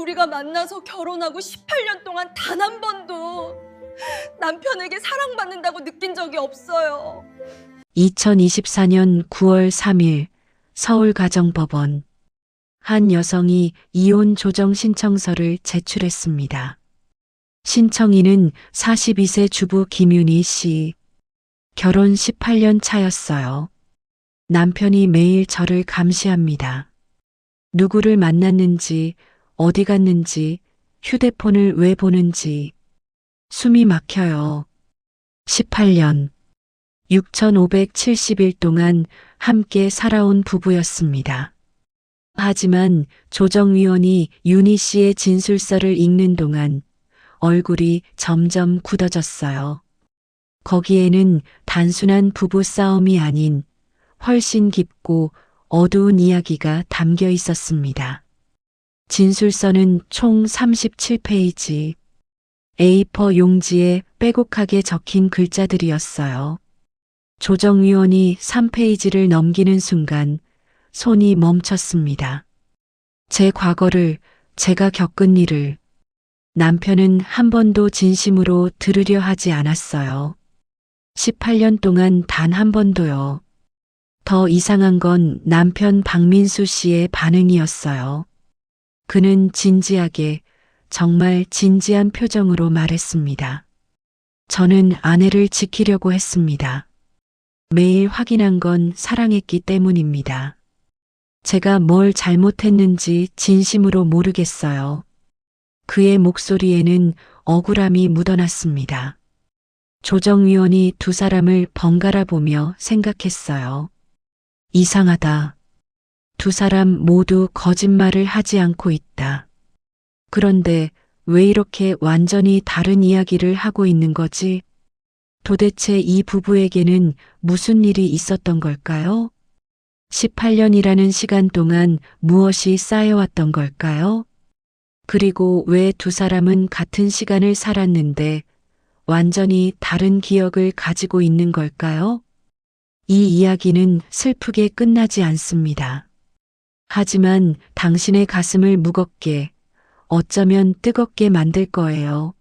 우리가 만나서 결혼하고 18년 동안 단 한 번도 남편에게 사랑받는다고 느낀 적이 없어요. 2024년 9월 3일 서울가정법원. 한 여성이 이혼 조정 신청서를 제출했습니다. 신청인은 42세 주부 김윤희 씨. 결혼 18년 차였어요. 남편이 매일 저를 감시합니다. 누구를 만났는지, 어디 갔는지, 휴대폰을 왜 보는지. 숨이 막혀요. 18년. 6,570일 동안 함께 살아온 부부였습니다. 하지만 조정위원이 윤희 씨의 진술서를 읽는 동안 얼굴이 점점 굳어졌어요. 거기에는 단순한 부부싸움이 아닌 훨씬 깊고 어두운 이야기가 담겨 있었습니다. 진술서는 총 37페이지, A4 용지에 빼곡하게 적힌 글자들이었어요. 조정위원이 3페이지를 넘기는 순간 손이 멈췄습니다. 제 과거를, 제가 겪은 일을 남편은 한 번도 진심으로 들으려 하지 않았어요. 18년 동안 단 한 번도요. 더 이상한 건 남편 박민수 씨의 반응이었어요. 그는 진지하게, 정말 진지한 표정으로 말했습니다. 저는 아내를 지키려고 했습니다. 매일 확인한 건 사랑했기 때문입니다. 제가 뭘 잘못했는지 진심으로 모르겠어요. 그의 목소리에는 억울함이 묻어났습니다. 조정위원이 두 사람을 번갈아 보며 생각했어요. 이상하다. 두 사람 모두 거짓말을 하지 않고 있다. 그런데 왜 이렇게 완전히 다른 이야기를 하고 있는 거지? 도대체 이 부부에게는 무슨 일이 있었던 걸까요? 18년이라는 시간 동안 무엇이 쌓여왔던 걸까요? 그리고 왜 두 사람은 같은 시간을 살았는데 완전히 다른 기억을 가지고 있는 걸까요? 이 이야기는 슬프게 끝나지 않습니다. 하지만 당신의 가슴을 무겁게, 어쩌면 뜨겁게 만들 거예요.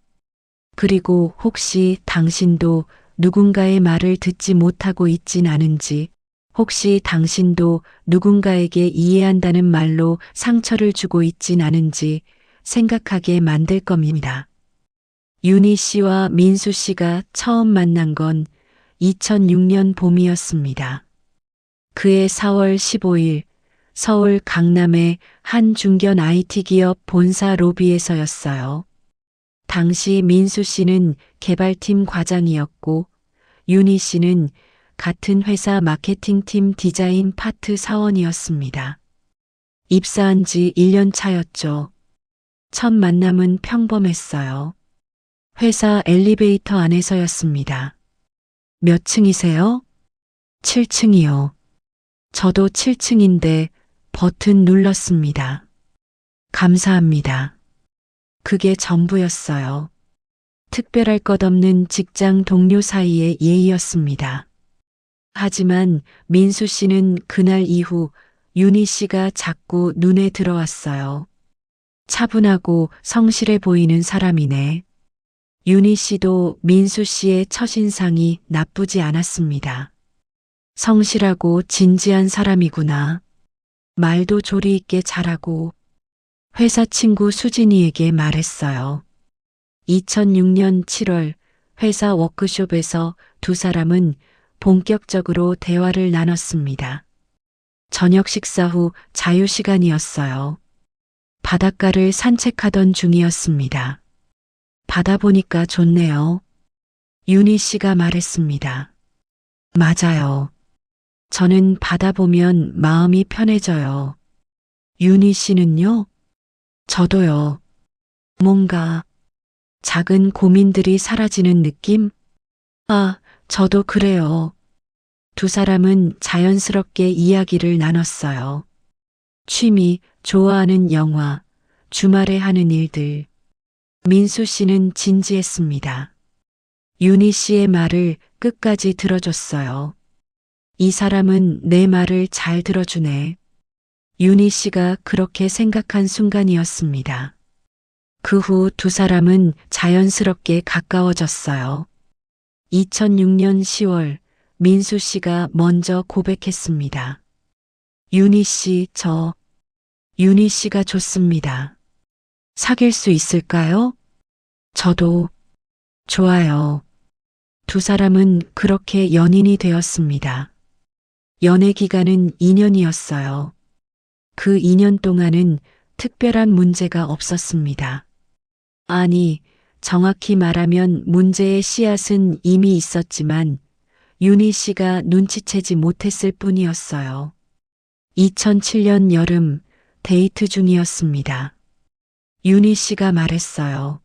그리고 혹시 당신도 누군가의 말을 듣지 못하고 있진 않은지, 혹시 당신도 누군가에게 이해한다는 말로 상처를 주고 있진 않은지 생각하게 만들 겁니다. 윤희 씨와 민수 씨가 처음 만난 건 2006년 봄이었습니다. 그해 4월 15일 서울 강남의 한 중견 IT 기업 본사 로비에서였어요. 당시 민수 씨는 개발팀 과장이었고 윤희 씨는 같은 회사 마케팅팀 디자인 파트 사원이었습니다. 입사한 지 1년 차였죠. 첫 만남은 평범했어요. 회사 엘리베이터 안에서였습니다. 몇 층이세요? 7층이요. 저도 7층인데 버튼 눌렀습니다. 감사합니다. 그게 전부였어요. 특별할 것 없는 직장 동료 사이의 예의였습니다. 하지만 민수 씨는 그날 이후 윤희 씨가 자꾸 눈에 들어왔어요. 차분하고 성실해 보이는 사람이네. 윤희 씨도 민수 씨의 첫인상이 나쁘지 않았습니다. 성실하고 진지한 사람이구나. 말도 조리 있게 잘하고. 회사 친구 수진이에게 말했어요. 2006년 7월 회사 워크숍에서 두 사람은 본격적으로 대화를 나눴습니다. 저녁 식사 후 자유시간이었어요. 바닷가를 산책하던 중이었습니다. 바다 보니까 좋네요. 윤희 씨가 말했습니다. 맞아요. 저는 바다 보면 마음이 편해져요. 윤희 씨는요? 저도요. 뭔가 작은 고민들이 사라지는 느낌? 아, 저도 그래요. 두 사람은 자연스럽게 이야기를 나눴어요. 취미, 좋아하는 영화, 주말에 하는 일들. 민수 씨는 진지했습니다. 윤희 씨의 말을 끝까지 들어줬어요. 이 사람은 내 말을 잘 들어주네. 윤희 씨가 그렇게 생각한 순간이었습니다. 그 후 두 사람은 자연스럽게 가까워졌어요. 2006년 10월 민수 씨가 먼저 고백했습니다. 윤희 씨, 윤희 씨가 좋습니다. 사귈 수 있을까요? 저도 좋아요. 두 사람은 그렇게 연인이 되었습니다. 연애 기간은 2년이었어요. 그 2년 동안은 특별한 문제가 없었습니다. 아니, 정확히 말하면 문제의 씨앗은 이미 있었지만 윤희 씨가 눈치채지 못했을 뿐이었어요. 2007년 여름 데이트 중이었습니다. 윤희 씨가 말했어요.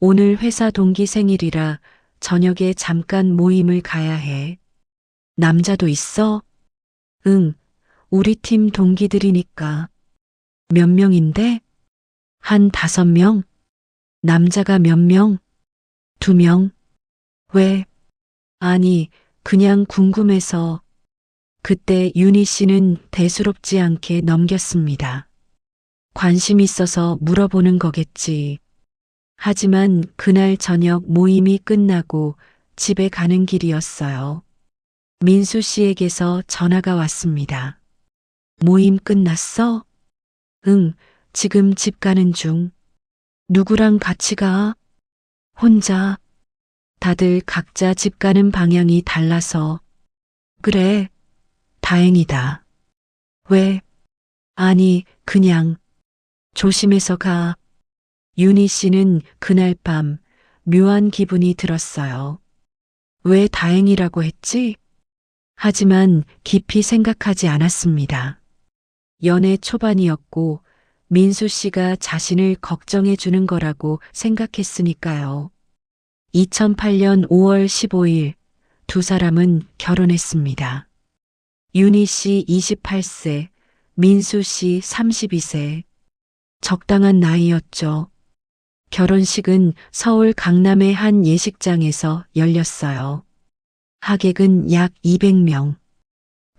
오늘 회사 동기 생일이라 저녁에 잠깐 모임을 가야 해. 남자도 있어? 응, 우리 팀 동기들이니까. 몇 명인데? 한 5명? 남자가 몇 명? 2명? 왜? 아니, 그냥 궁금해서. 그때 윤희 씨는 대수롭지 않게 넘겼습니다. 관심 있어서 물어보는 거겠지. 하지만 그날 저녁 모임이 끝나고 집에 가는 길이었어요. 민수 씨에게서 전화가 왔습니다. 모임 끝났어? 응, 지금 집 가는 중. 누구랑 같이 가? 혼자. 다들 각자 집 가는 방향이 달라서. 그래, 다행이다. 왜? 아니, 그냥. 조심해서 가. 윤희 씨는 그날 밤 묘한 기분이 들었어요. 왜 다행이라고 했지? 하지만 깊이 생각하지 않았습니다. 연애 초반이었고 민수 씨가 자신을 걱정해 주는 거라고 생각했으니까요. 2008년 5월 15일 두 사람은 결혼했습니다. 윤희 씨 28세, 민수 씨 32세. 적당한 나이였죠. 결혼식은 서울 강남의 한 예식장에서 열렸어요. 하객은 약 200명.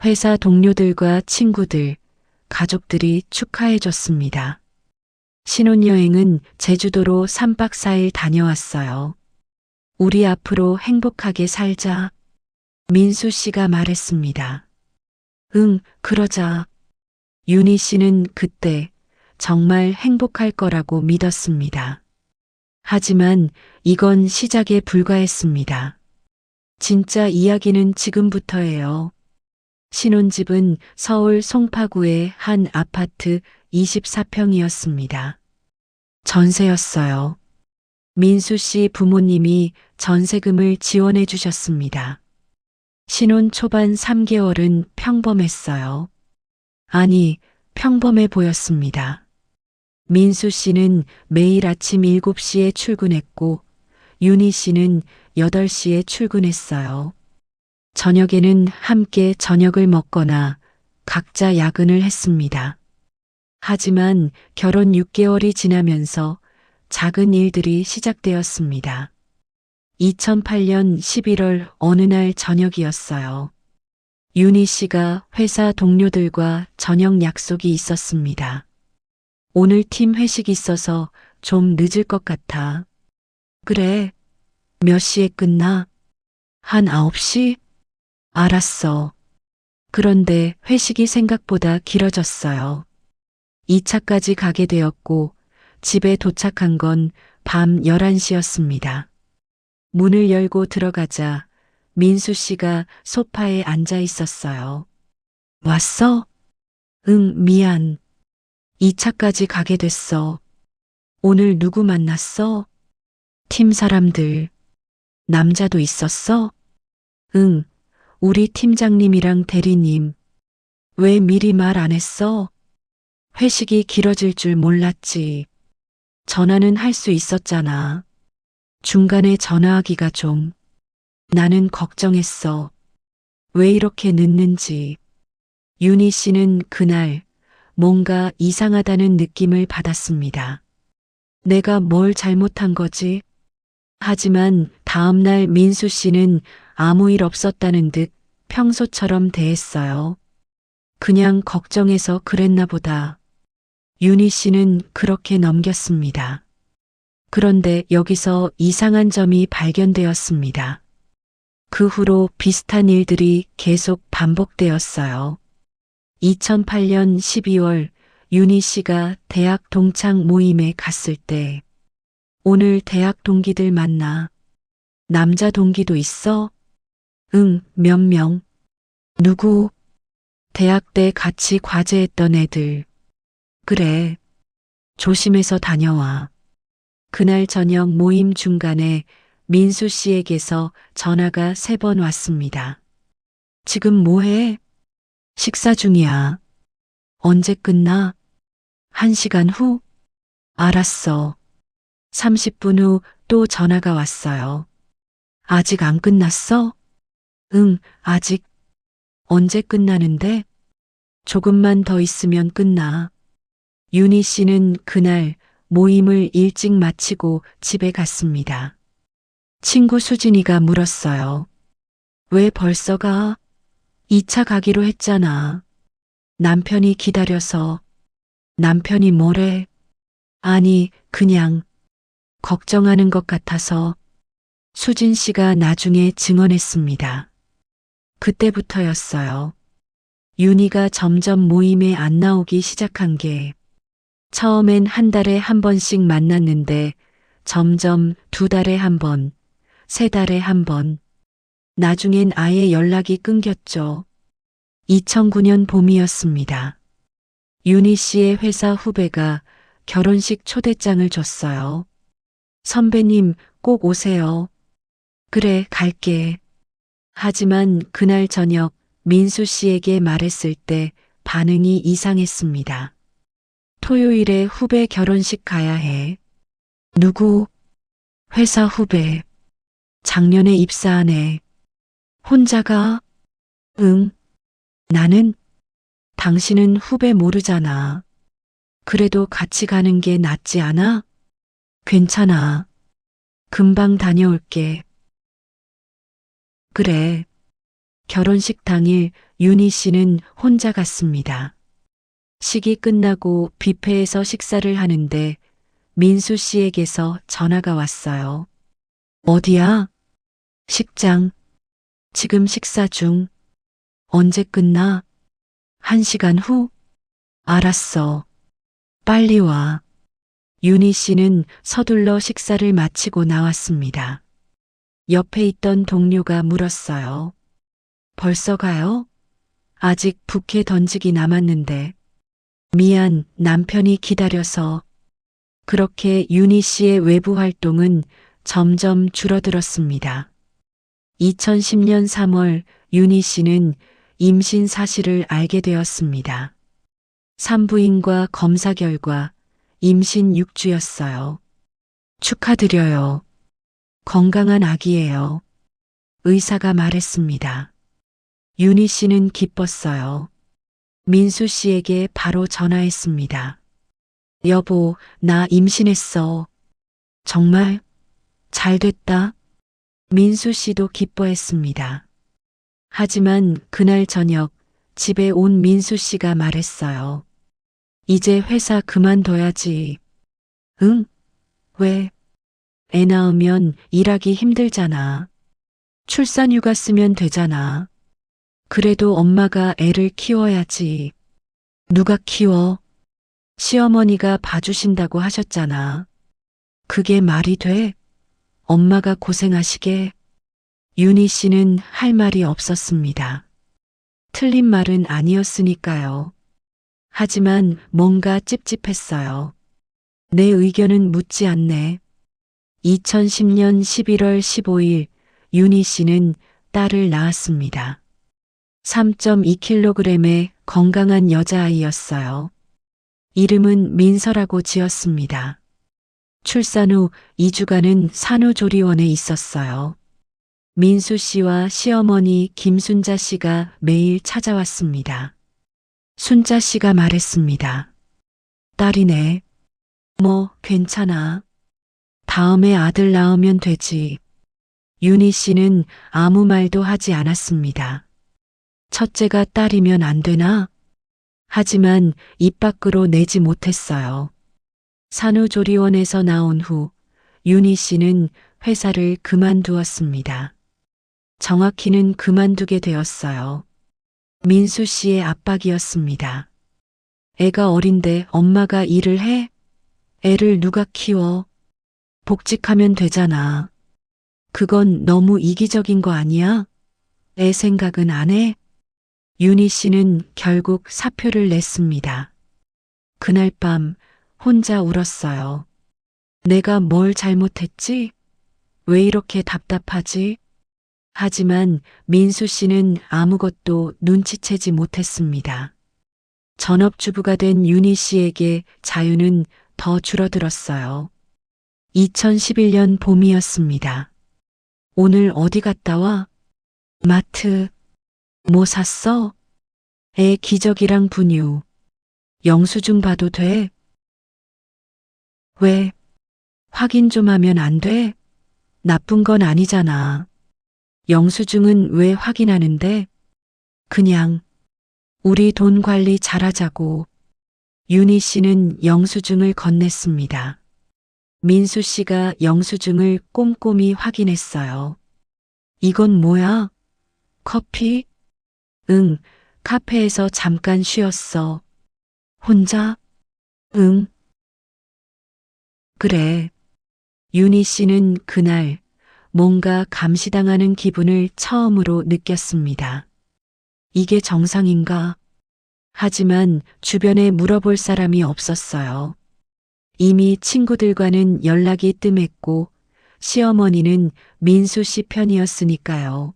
회사 동료들과 친구들, 가족들이 축하해 줬습니다. 신혼여행은 제주도로 3박 4일 다녀왔어요. 우리 앞으로 행복하게 살자. 민수 씨가 말했습니다. 응, 그러자. 윤희 씨는 그때 정말 행복할 거라고 믿었습니다. 하지만 이건 시작에 불과했습니다. 진짜 이야기는 지금부터예요. 신혼집은 서울 송파구의 한 아파트 24평이었습니다. 전세였어요. 민수 씨 부모님이 전세금을 지원해 주셨습니다. 신혼 초반 3개월은 평범했어요. 아니, 평범해 보였습니다. 민수 씨는 매일 아침 7시에 출근했고 윤희 씨는 8시에 출근했어요. 저녁에는 함께 저녁을 먹거나 각자 야근을 했습니다. 하지만 결혼 6개월이 지나면서 작은 일들이 시작되었습니다. 2008년 11월 어느 날 저녁이었어요. 윤희 씨가 회사 동료들과 저녁 약속이 있었습니다. 오늘 팀 회식 있어서 좀 늦을 것 같아. 그래. 몇 시에 끝나? 한 9시? 알았어. 그런데 회식이 생각보다 길어졌어요. 2차까지 가게 되었고 집에 도착한 건 밤 11시였습니다. 문을 열고 들어가자 민수 씨가 소파에 앉아 있었어요. 왔어? 응, 미안. 2차까지 가게 됐어. 오늘 누구 만났어? 팀 사람들. 남자도 있었어? 응, 우리 팀장님이랑 대리님. 왜 미리 말 안 했어? 회식이 길어질 줄 몰랐지. 전화는 할 수 있었잖아. 중간에 전화하기가 좀. 나는 걱정했어. 왜 이렇게 늦는지. 윤희 씨는 그날 뭔가 이상하다는 느낌을 받았습니다. 내가 뭘 잘못한 거지? 하지만 다음날 민수 씨는 아무 일 없었다는 듯 평소처럼 대했어요. 그냥 걱정해서 그랬나 보다. 윤희 씨는 그렇게 넘겼습니다. 그런데 여기서 이상한 점이 발견되었습니다. 그 후로 비슷한 일들이 계속 반복되었어요. 2008년 12월 윤희 씨가 대학 동창 모임에 갔을 때 오늘 대학 동기들 만나. 남자 동기도 있어? 응, 몇 명. 누구? 대학 때 같이 과제했던 애들. 그래. 조심해서 다녀와. 그날 저녁 모임 중간에 민수 씨에게서 전화가 3번 왔습니다. 지금 뭐해? 식사 중이야. 언제 끝나? 1시간 후? 알았어. 30분 후 또 전화가 왔어요. 아직 안 끝났어? 응, 아직. 언제 끝나는데? 조금만 더 있으면 끝나. 윤희 씨는 그날 모임을 일찍 마치고 집에 갔습니다. 친구 수진이가 물었어요. 왜 벌써 가? 2차 가기로 했잖아. 남편이 기다려서. 남편이 뭐래? 아니, 그냥 걱정하는 것 같아서. 수진 씨가 나중에 증언했습니다. 그때부터였어요. 윤희가 점점 모임에 안 나오기 시작한 게 처음엔 한 달에 한 번씩 만났는데 점점 2달에 한 번, 3달에 한 번, 나중엔 아예 연락이 끊겼죠. 2009년 봄이었습니다. 윤희 씨의 회사 후배가 결혼식 초대장을 줬어요. 선배님 꼭 오세요. 그래, 갈게. 하지만 그날 저녁 민수 씨에게 말했을 때 반응이 이상했습니다. 토요일에 후배 결혼식 가야 해. 누구? 회사 후배. 작년에 입사한 애. 혼자 가? 응. 나는? 당신은 후배 모르잖아. 그래도 같이 가는 게 낫지 않아? 괜찮아. 금방 다녀올게. 그래. 결혼식 당일 윤희 씨는 혼자 갔습니다. 식이 끝나고 뷔페에서 식사를 하는데 민수 씨에게서 전화가 왔어요. 어디야? 식장. 지금 식사 중. 언제 끝나? 1시간 후? 알았어. 빨리 와. 윤희 씨는 서둘러 식사를 마치고 나왔습니다. 옆에 있던 동료가 물었어요. 벌써 가요? 아직 부케 던지기 남았는데. 미안, 남편이 기다려서. 그렇게 윤희 씨의 외부 활동은 점점 줄어들었습니다. 2010년 3월 윤희 씨는 임신 사실을 알게 되었습니다. 산부인과 검사 결과 임신 6주였어요. 축하드려요. 건강한 아기예요. 의사가 말했습니다. 윤희 씨는 기뻤어요. 민수 씨에게 바로 전화했습니다. 여보, 나 임신했어. 정말? 잘 됐다. 민수 씨도 기뻐했습니다. 하지만 그날 저녁 집에 온 민수 씨가 말했어요. 이제 회사 그만둬야지. 응? 왜? 애 낳으면 일하기 힘들잖아. 출산휴가 쓰면 되잖아. 그래도 엄마가 애를 키워야지. 누가 키워? 시어머니가 봐주신다고 하셨잖아. 그게 말이 돼? 엄마가 고생하시게. 윤희 씨는 할 말이 없었습니다. 틀린 말은 아니었으니까요. 하지만 뭔가 찝찝했어요. 내 의견은 묻지 않네. 2010년 11월 15일 윤희 씨는 딸을 낳았습니다. 3.2kg의 건강한 여자아이였어요. 이름은 민서라고 지었습니다. 출산 후 2주간은 산후조리원에 있었어요. 민수 씨와 시어머니 김순자 씨가 매일 찾아왔습니다. 순자 씨가 말했습니다. 딸이네. 뭐, 괜찮아. 다음에 아들 낳으면 되지. 윤희 씨는 아무 말도 하지 않았습니다. 첫째가 딸이면 안 되나? 하지만 입 밖으로 내지 못했어요. 산후조리원에서 나온 후 윤희 씨는 회사를 그만두었습니다. 정확히는 그만두게 되었어요. 민수 씨의 압박이었습니다. 애가 어린데 엄마가 일을 해? 애를 누가 키워? 복직하면 되잖아. 그건 너무 이기적인 거 아니야? 애 생각은 안 해? 윤희 씨는 결국 사표를 냈습니다. 그날 밤 혼자 울었어요. 내가 뭘 잘못했지? 왜 이렇게 답답하지? 하지만 민수 씨는 아무것도 눈치채지 못했습니다. 전업주부가 된 윤희 씨에게 자유는 더 줄어들었어요. 2011년 봄이었습니다. 오늘 어디 갔다 와? 마트. 뭐 샀어? 애 기저귀랑 분유. 영수증 봐도 돼? 왜? 확인 좀 하면 안 돼? 나쁜 건 아니잖아. 영수증은 왜 확인하는데? 그냥 우리 돈 관리 잘하자고. 윤희 씨는 영수증을 건넸습니다. 민수 씨가 영수증을 꼼꼼히 확인했어요. 이건 뭐야? 커피? 응, 카페에서 잠깐 쉬었어. 혼자? 응. 그래. 윤희 씨는 그날 뭔가 감시당하는 기분을 처음으로 느꼈습니다. 이게 정상인가? 하지만 주변에 물어볼 사람이 없었어요. 이미 친구들과는 연락이 뜸했고 시어머니는 민수 씨 편이었으니까요.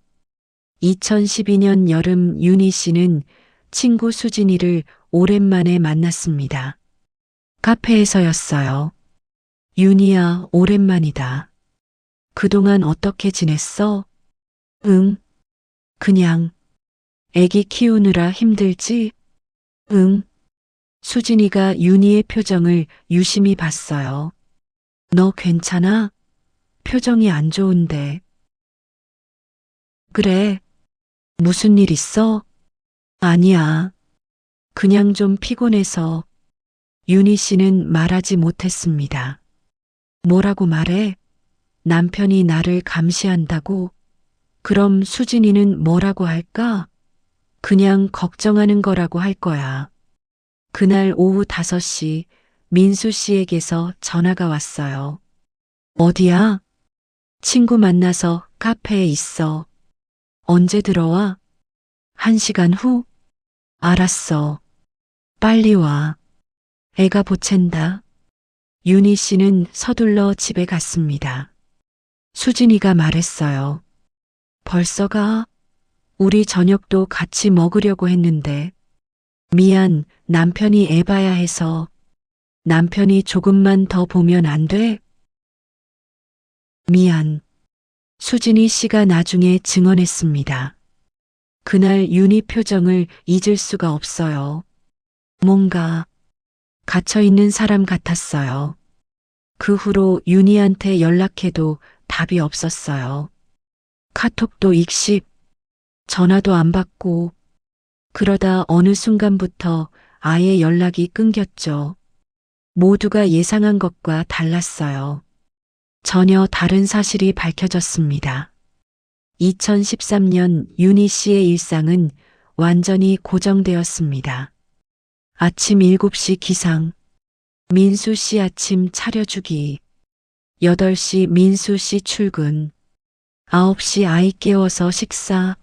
2012년 여름 윤희 씨는 친구 수진이를 오랜만에 만났습니다. 카페에서였어요. 윤희야, 오랜만이다. 그동안 어떻게 지냈어? 응, 그냥. 애기 키우느라 힘들지? 응. 수진이가 윤희의 표정을 유심히 봤어요. 너 괜찮아? 표정이 안 좋은데. 그래. 무슨 일 있어? 아니야. 그냥 좀 피곤해서. 윤희 씨는 말하지 못했습니다. 뭐라고 말해? 남편이 나를 감시한다고? 그럼 수진이는 뭐라고 할까? 그냥 걱정하는 거라고 할 거야. 그날 오후 5시 민수 씨에게서 전화가 왔어요. 어디야? 친구 만나서 카페에 있어. 언제 들어와? 1시간 후? 알았어. 빨리 와. 애가 보챈다. 윤희 씨는 서둘러 집에 갔습니다. 수진이가 말했어요. 벌써 가? 우리 저녁도 같이 먹으려고 했는데. 미안, 남편이 애 봐야 해서. 남편이 조금만 더 보면 안 돼? 미안. 수진이 씨가 나중에 증언했습니다. 그날 윤희 표정을 잊을 수가 없어요. 뭔가 갇혀있는 사람 같았어요. 그 후로 윤희한테 연락해도 답이 없었어요. 카톡도 익십, 전화도 안 받고, 그러다 어느 순간부터 아예 연락이 끊겼죠. 모두가 예상한 것과 달랐어요. 전혀 다른 사실이 밝혀졌습니다. 2013년 윤희 씨의 일상은 완전히 고정되었습니다. 아침 7시 기상, 민수 씨 아침 차려주기, 8시 민수 씨 출근, 9시 아이 깨워서 식사,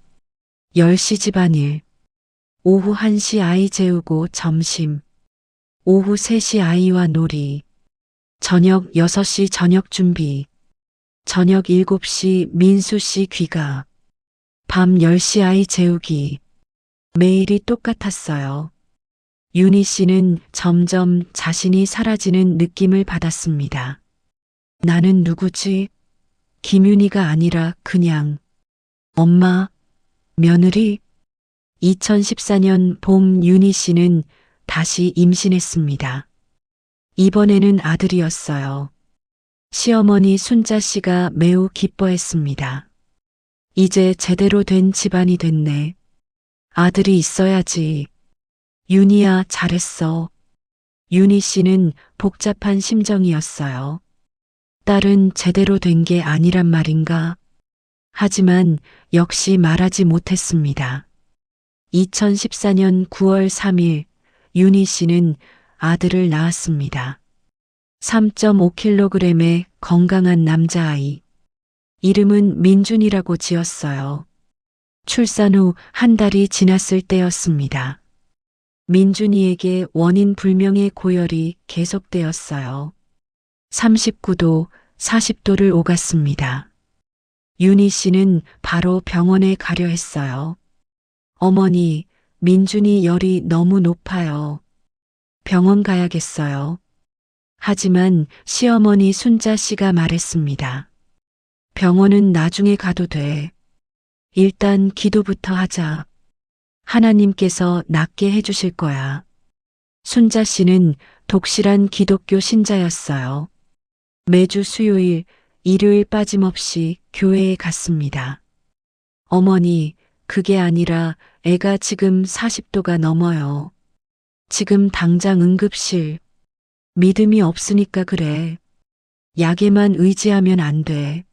10시 집안일, 오후 1시 아이 재우고 점심, 오후 3시 아이와 놀이, 저녁 6시 저녁 준비, 저녁 7시 민수 씨 귀가, 밤 10시 아이 재우기. 매일이 똑같았어요. 윤희 씨는 점점 자신이 사라지는 느낌을 받았습니다. 나는 누구지? 김윤희가 아니라 그냥 엄마, 며느리. 2014년 봄 윤희 씨는 다시 임신했습니다. 이번에는 아들이었어요. 시어머니 순자 씨가 매우 기뻐했습니다. 이제 제대로 된 집안이 됐네. 아들이 있어야지. 윤희야, 잘했어. 윤희 씨는 복잡한 심정이었어요. 딸은 제대로 된 게 아니란 말인가? 하지만 역시 말하지 못했습니다. 2014년 9월 3일 윤희 씨는 아들을 낳았습니다. 3.5kg의 건강한 남자아이. 이름은 민준이라고 지었어요. 출산 후 한 달이 지났을 때였습니다. 민준이에게 원인 불명의 고열이 계속되었어요. 39도, 40도를 오갔습니다. 윤희 씨는 바로 병원에 가려 했어요. 어머니, 민준이 열이 너무 높아요. 병원 가야겠어요. 하지만 시어머니 순자 씨가 말했습니다. 병원은 나중에 가도 돼. 일단 기도부터 하자. 하나님께서 낫게 해주실 거야. 순자 씨는 독실한 기독교 신자였어요. 매주 수요일, 일요일 빠짐없이 교회에 갔습니다. 어머니, 그게 아니라 애가 지금 40도가 넘어요. 지금 당장 응급실. 믿음이 없으니까 그래. 약에만 의지하면 안 돼.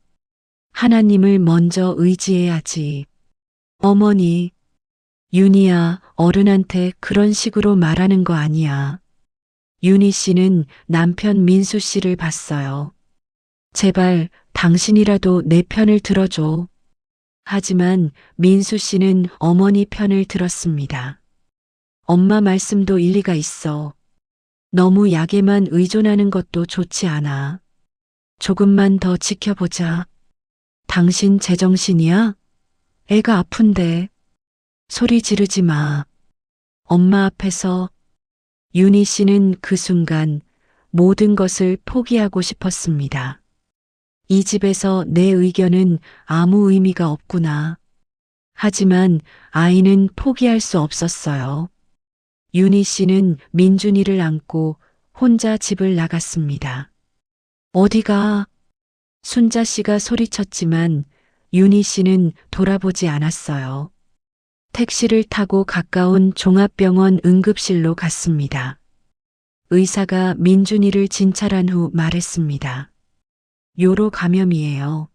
하나님을 먼저 의지해야지. 어머니, 윤희야, 어른한테 그런 식으로 말하는 거 아니야. 윤희 씨는 남편 민수 씨를 봤어요. 제발 당신이라도 내 편을 들어줘. 하지만 민수 씨는 어머니 편을 들었습니다. 엄마 말씀도 일리가 있어. 너무 약에만 의존하는 것도 좋지 않아. 조금만 더 지켜보자. 당신 제정신이야? 애가 아픈데. 소리 지르지 마. 엄마 앞에서. 윤희 씨는 그 순간 모든 것을 포기하고 싶었습니다. 이 집에서 내 의견은 아무 의미가 없구나. 하지만 아이는 포기할 수 없었어요. 윤희 씨는 민준이를 안고 혼자 집을 나갔습니다. 어디가? 순자 씨가 소리쳤지만 윤희 씨는 돌아보지 않았어요. 택시를 타고 가까운 종합병원 응급실로 갔습니다. 의사가 민준이를 진찰한 후 말했습니다. 요로 감염이에요.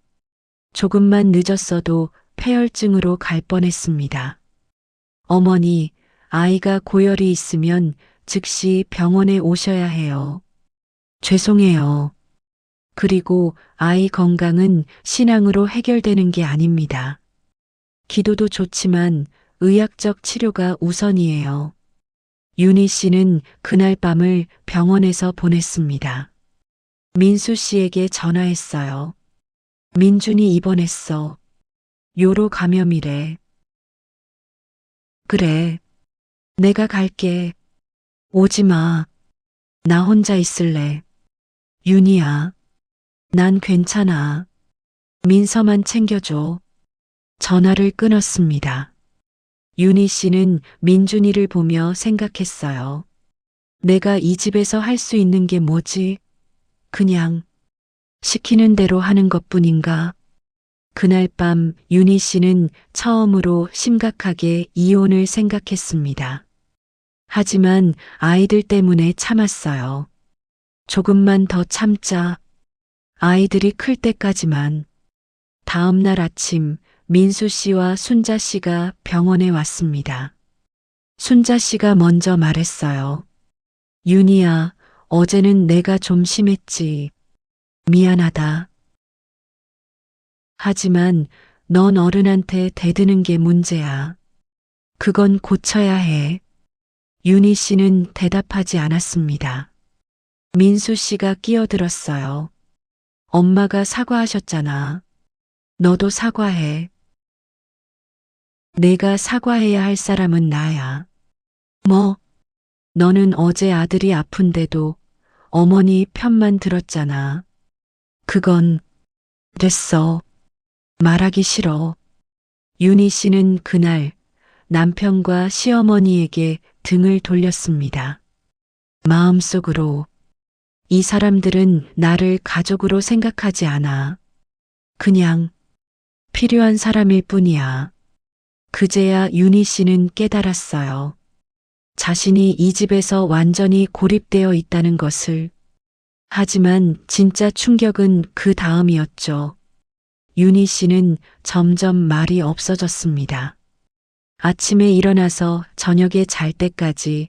조금만 늦었어도 폐혈증으로 갈 뻔했습니다. 어머니, 아이가 고열이 있으면 즉시 병원에 오셔야 해요. 죄송해요. 그리고 아이 건강은 신앙으로 해결되는 게 아닙니다. 기도도 좋지만 의학적 치료가 우선이에요. 윤희 씨는 그날 밤을 병원에서 보냈습니다. 민수 씨에게 전화했어요. 민준이 입원했어. 요로 감염이래. 그래. 내가 갈게. 오지 마. 나 혼자 있을래. 윤희야. 난 괜찮아. 민서만 챙겨줘. 전화를 끊었습니다. 윤희 씨는 민준이를 보며 생각했어요. 내가 이 집에서 할 수 있는 게 뭐지? 그냥 시키는 대로 하는 것뿐인가? 그날 밤 윤희 씨는 처음으로 심각하게 이혼을 생각했습니다. 하지만 아이들 때문에 참았어요. 조금만 더 참자. 아이들이 클 때까지만. 다음 날 아침 민수 씨와 순자 씨가 병원에 왔습니다. 순자 씨가 먼저 말했어요. 윤희야, 어제는 내가 좀 심했지. 미안하다. 하지만 넌 어른한테 대드는 게 문제야. 그건 고쳐야 해. 윤희 씨는 대답하지 않았습니다. 민수 씨가 끼어들었어요. 엄마가 사과하셨잖아. 너도 사과해. 내가 사과해야 할 사람은 나야. 뭐? 너는 어제 아들이 아픈데도 어머니 편만 들었잖아. 그건 됐어. 말하기 싫어. 윤희 씨는 그날 남편과 시어머니에게 등을 돌렸습니다. 마음속으로 이 사람들은 나를 가족으로 생각하지 않아. 그냥 필요한 사람일 뿐이야. 그제야 윤희 씨는 깨달았어요. 자신이 이 집에서 완전히 고립되어 있다는 것을. 하지만 진짜 충격은 그 다음이었죠. 윤희 씨는 점점 말이 없어졌습니다. 아침에 일어나서 저녁에 잘 때까지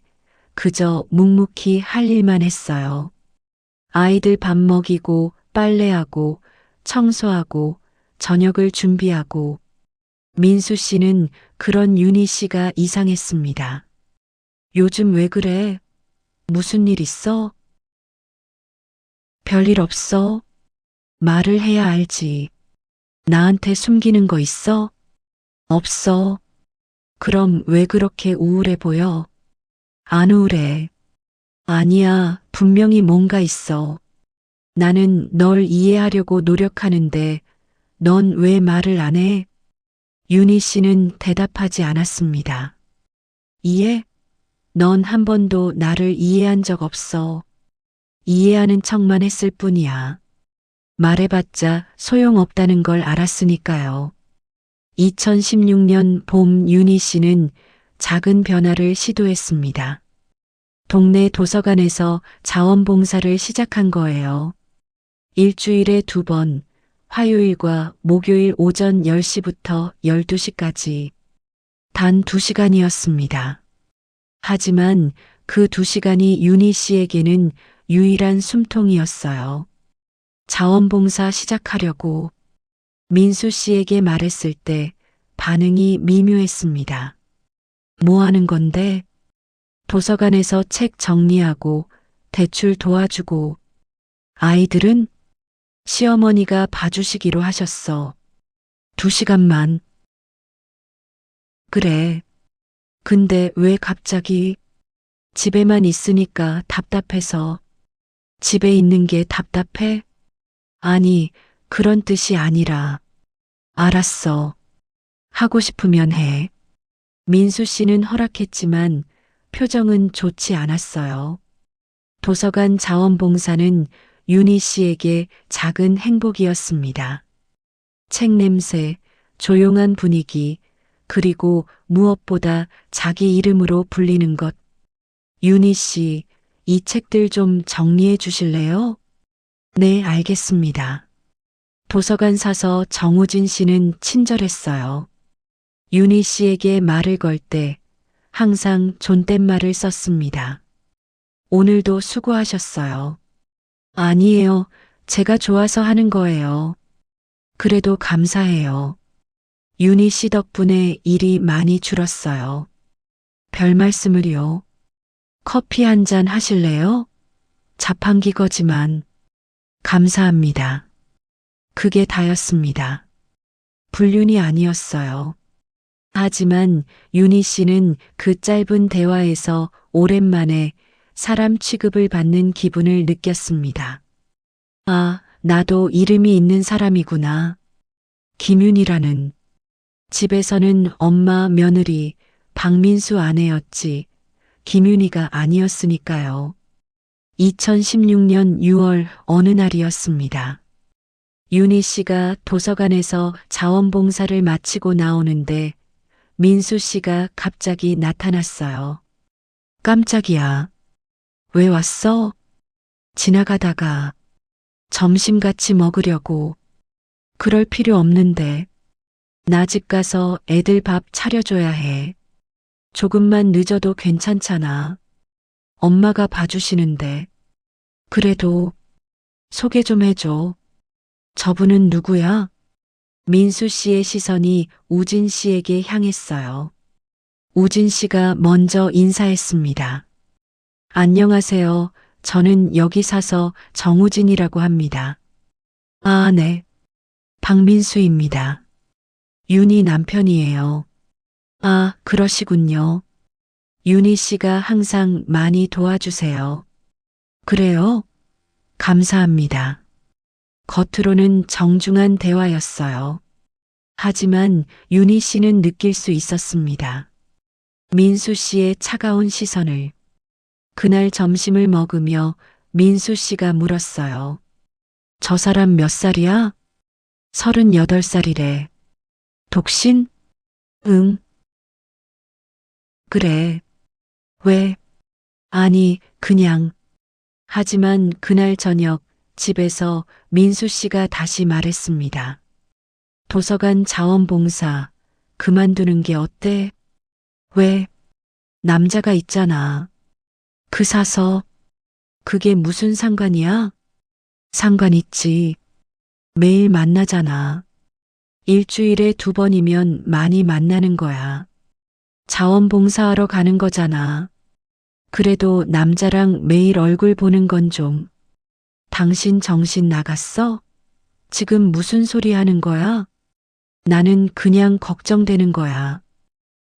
그저 묵묵히 할 일만 했어요. 아이들 밥 먹이고 빨래하고 청소하고 저녁을 준비하고 민수 씨는 그런 윤희 씨가 이상했습니다. 요즘 왜 그래? 무슨 일 있어? 별일 없어? 말을 해야 알지. 나한테 숨기는 거 있어? 없어. 그럼 왜 그렇게 우울해 보여? 안 우울해. 아니야, 분명히 뭔가 있어. 나는 널 이해하려고 노력하는데 넌 왜 말을 안 해? 윤희 씨는 대답하지 않았습니다. 이해? 넌 한 번도 나를 이해한 적 없어. 이해하는 척만 했을 뿐이야. 말해봤자 소용없다는 걸 알았으니까요. 2016년 봄 윤희 씨는 작은 변화를 시도했습니다. 동네 도서관에서 자원봉사를 시작한 거예요. 일주일에 2번, 화요일과 목요일 오전 10시부터 12시까지. 단 2시간이었습니다. 하지만 그 2시간이 윤희 씨에게는 유일한 숨통이었어요. 자원봉사 시작하려고 민수 씨에게 말했을 때 반응이 미묘했습니다. 뭐 하는 건데? 도서관에서 책 정리하고 대출 도와주고 아이들은 시어머니가 봐주시기로 하셨어. 2시간만. 그래. 근데 왜 갑자기? 집에만 있으니까 답답해서. 집에 있는 게 답답해? 아니, 그런 뜻이 아니라. 알았어. 하고 싶으면 해. 민수 씨는 허락했지만 표정은 좋지 않았어요. 도서관 자원봉사는 윤희 씨에게 작은 행복이었습니다. 책 냄새, 조용한 분위기, 그리고 무엇보다 자기 이름으로 불리는 것. 윤희 씨, 이 책들 좀 정리해 주실래요? 네, 알겠습니다. 도서관 사서 정우진 씨는 친절했어요. 윤희 씨에게 말을 걸 때 항상 존댓말을 썼습니다. 오늘도 수고하셨어요. 아니에요. 제가 좋아서 하는 거예요. 그래도 감사해요. 윤희 씨 덕분에 일이 많이 줄었어요. 별 말씀을요. 커피 한 잔 하실래요? 자판기 거지만. 감사합니다. 그게 다였습니다. 불륜이 아니었어요. 하지만 윤희 씨는 그 짧은 대화에서 오랜만에 사람 취급을 받는 기분을 느꼈습니다. 아, 나도 이름이 있는 사람이구나. 김윤이라는. 집에서는 엄마 며느리 박민수 아내였지 김윤희가 아니었으니까요. 2016년 6월 어느 날이었습니다. 윤희 씨가 도서관에서 자원봉사를 마치고 나오는데 민수 씨가 갑자기 나타났어요. 깜짝이야. 왜 왔어? 지나가다가 점심 같이 먹으려고. 그럴 필요 없는데. 나 집 가서 애들 밥 차려줘야 해. 조금만 늦어도 괜찮잖아. 엄마가 봐주시는데. 그래도 소개 좀 해줘. 저분은 누구야? 민수 씨의 시선이 우진 씨에게 향했어요. 우진 씨가 먼저 인사했습니다. 안녕하세요. 저는 여기 사서 정우진이라고 합니다. 아, 네. 박민수입니다. 윤희 남편이에요. 아, 그러시군요. 윤희 씨가 항상 많이 도와주세요. 그래요? 감사합니다. 겉으로는 정중한 대화였어요. 하지만 윤희 씨는 느낄 수 있었습니다. 민수 씨의 차가운 시선을. 그날 점심을 먹으며 민수 씨가 물었어요. 저 사람 몇 살이야? 38살이래. 독신? 응. 그래. 왜? 아니, 그냥 하지만 그날 저녁 집에서 민수 씨가 다시 말했습니다. 도서관 자원봉사 그만두는 게 어때? 왜? 남자가 있잖아. 그 사서 그게 무슨 상관이야? 상관 있지. 매일 만나잖아. 일주일에 2번이면 많이 만나는 거야. 자원봉사하러 가는 거잖아. 그래도 남자랑 매일 얼굴 보는 건 좀. 당신 정신 나갔어? 지금 무슨 소리 하는 거야? 나는 그냥 걱정되는 거야.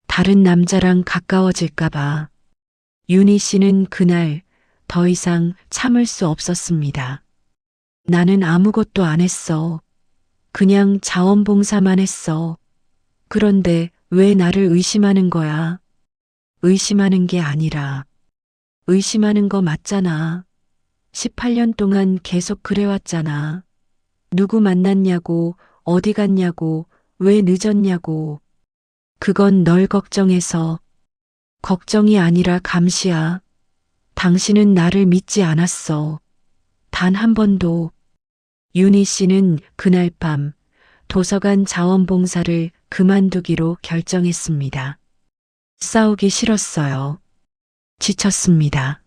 다른 남자랑 가까워질까봐. 윤희 씨는 그날 더 이상 참을 수 없었습니다. 나는 아무것도 안 했어. 그냥 자원봉사만 했어. 그런데 왜 나를 의심하는 거야? 의심하는 게 아니라 의심하는 거 맞잖아. 18년 동안 계속 그래왔잖아. 누구 만났냐고, 어디 갔냐고, 왜 늦었냐고. 그건 널 걱정해서. 걱정이 아니라 감시야. 당신은 나를 믿지 않았어. 단 한 번도. 윤희 씨는 그날 밤 도서관 자원봉사를 그만두기로 결정했습니다. 싸우기 싫었어요. 지쳤습니다.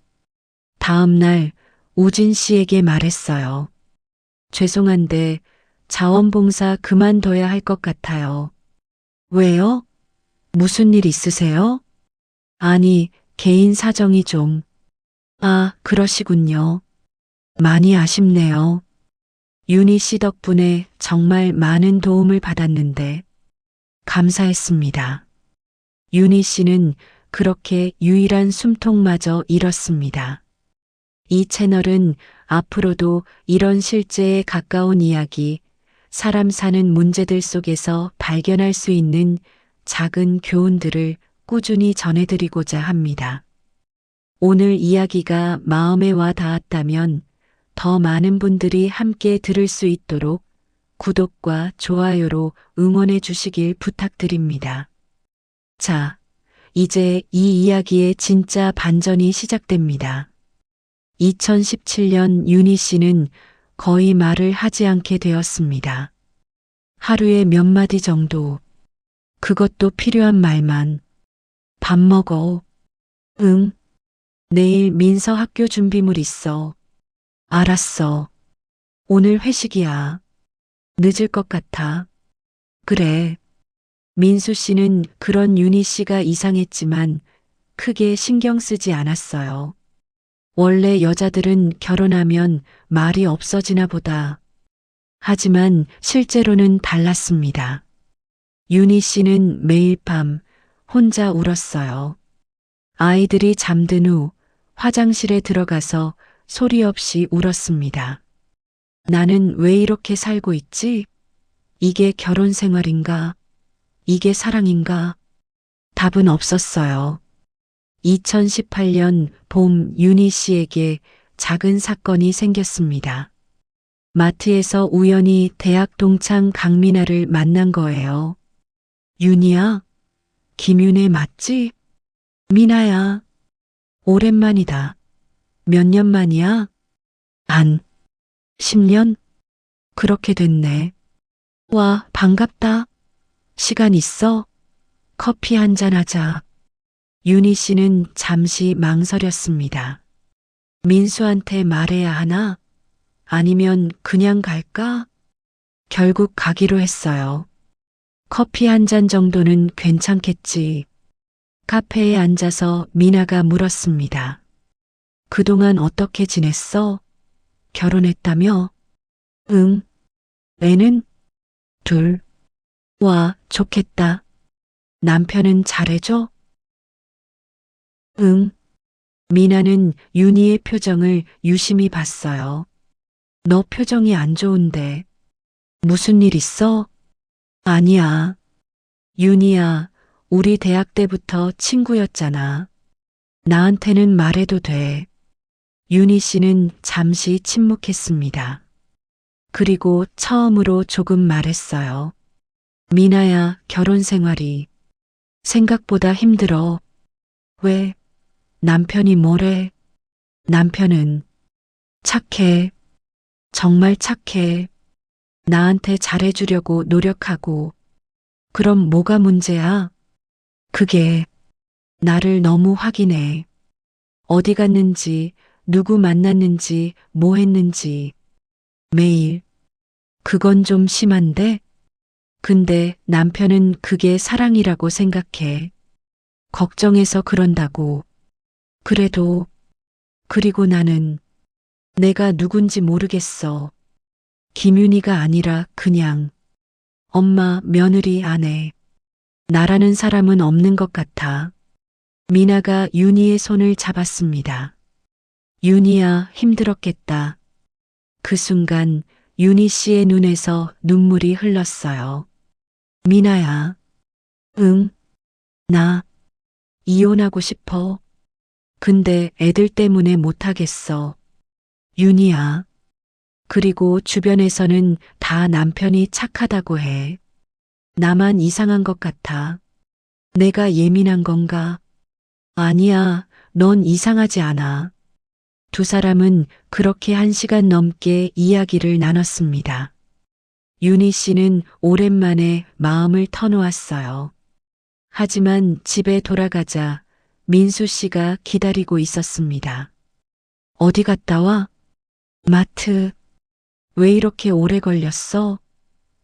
다음 날 우진 씨에게 말했어요. 죄송한데 자원봉사 그만둬야 할 것 같아요. 왜요? 무슨 일 있으세요? 아니, 개인 사정이 좀. 아, 그러시군요. 많이 아쉽네요. 윤희 씨 덕분에 정말 많은 도움을 받았는데 감사했습니다. 윤희 씨는 그렇게 유일한 숨통마저 잃었습니다. 이 채널은 앞으로도 이런 실제에 가까운 이야기, 사람 사는 문제들 속에서 발견할 수 있는 작은 교훈들을 꾸준히 전해드리고자 합니다. 오늘 이야기가 마음에 와 닿았다면 더 많은 분들이 함께 들을 수 있도록 구독과 좋아요로 응원해 주시길 부탁드립니다. 자, 이제 이 이야기의 진짜 반전이 시작됩니다. 2017년 윤희 씨는 거의 말을 하지 않게 되었습니다. 하루에 몇 마디 정도. 그것도 필요한 말만. 밥 먹어. 응. 내일 민서 학교 준비물 있어. 알았어. 오늘 회식이야. 늦을 것 같아. 그래. 민수 씨는 그런 윤희 씨가 이상했지만 크게 신경 쓰지 않았어요. 원래 여자들은 결혼하면 말이 없어지나 보다. 하지만 실제로는 달랐습니다. 윤희 씨는 매일 밤 혼자 울었어요. 아이들이 잠든 후 화장실에 들어가서 소리 없이 울었습니다. 나는 왜 이렇게 살고 있지? 이게 결혼 생활인가? 이게 사랑인가? 답은 없었어요. 2018년 봄 윤희 씨에게 작은 사건이 생겼습니다. 마트에서 우연히 대학 동창 강민아를 만난 거예요. 윤희야? 김윤혜 맞지? 미나야. 오랜만이다. 몇 년 만이야? 한 10년? 그렇게 됐네. 와, 반갑다. 시간 있어? 커피 한잔 하자. 윤희 씨는 잠시 망설였습니다. 민수한테 말해야 하나? 아니면 그냥 갈까? 결국 가기로 했어요. 커피 한 잔 정도는 괜찮겠지. 카페에 앉아서 미나가 물었습니다. 그동안 어떻게 지냈어? 결혼했다며? 응. 애는? 둘. 와, 좋겠다. 남편은 잘해줘? 응. 미나는 윤희의 표정을 유심히 봤어요. 너 표정이 안 좋은데. 무슨 일 있어? 아니야. 윤희야, 우리 대학 때부터 친구였잖아. 나한테는 말해도 돼. 윤희 씨는 잠시 침묵했습니다. 그리고 처음으로 조금 말했어요. 미나야, 결혼 생활이 생각보다 힘들어. 왜? 남편이 뭐래? 남편은 착해. 정말 착해. 나한테 잘해주려고 노력하고. 그럼 뭐가 문제야? 그게 나를 너무 확인해. 어디 갔는지, 누구 만났는지, 뭐 했는지. 매일. 그건 좀 심한데? 근데 남편은 그게 사랑이라고 생각해. 걱정해서 그런다고. 그래도, 그리고 나는 내가 누군지 모르겠어. 김윤희가 아니라 그냥 엄마, 며느리, 아내. 나라는 사람은 없는 것 같아. 미나가 윤희의 손을 잡았습니다. 윤희야, 힘들었겠다. 그 순간 윤희 씨의 눈에서 눈물이 흘렀어요. 미나야. 응, 나 이혼하고 싶어. 근데 애들 때문에 못하겠어. 윤희야. 그리고 주변에서는 다 남편이 착하다고 해. 나만 이상한 것 같아. 내가 예민한 건가? 아니야, 넌 이상하지 않아. 두 사람은 그렇게 1시간 넘게 이야기를 나눴습니다. 윤희 씨는 오랜만에 마음을 터놓았어요. 하지만 집에 돌아가자 민수 씨가 기다리고 있었습니다. 어디 갔다 와? 마트. 왜 이렇게 오래 걸렸어?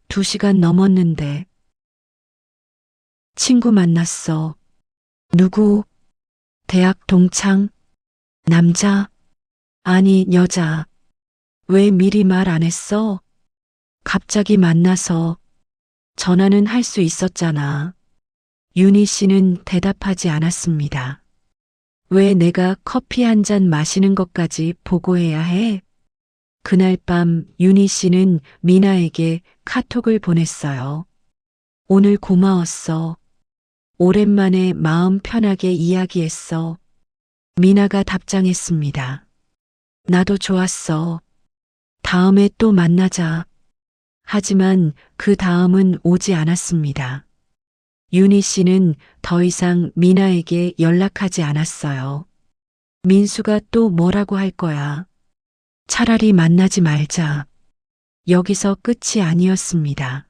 2시간 넘었는데. 친구 만났어. 누구? 대학 동창? 남자? 아니, 여자. 왜 미리 말 안 했어? 갑자기 만나서 전화는 할 수 있었잖아. 윤희 씨는 대답하지 않았습니다. 왜 내가 커피 한 잔 마시는 것까지 보고해야 해? 그날 밤 윤희 씨는 미나에게 카톡을 보냈어요. 오늘 고마웠어. 오랜만에 마음 편하게 이야기했어. 미나가 답장했습니다. 나도 좋았어. 다음에 또 만나자. 하지만 그 다음은 오지 않았습니다. 윤희 씨는 더 이상 미나에게 연락하지 않았어요. 민수가 또 뭐라고 할 거야. 차라리 만나지 말자. 여기서 끝이 아니었습니다.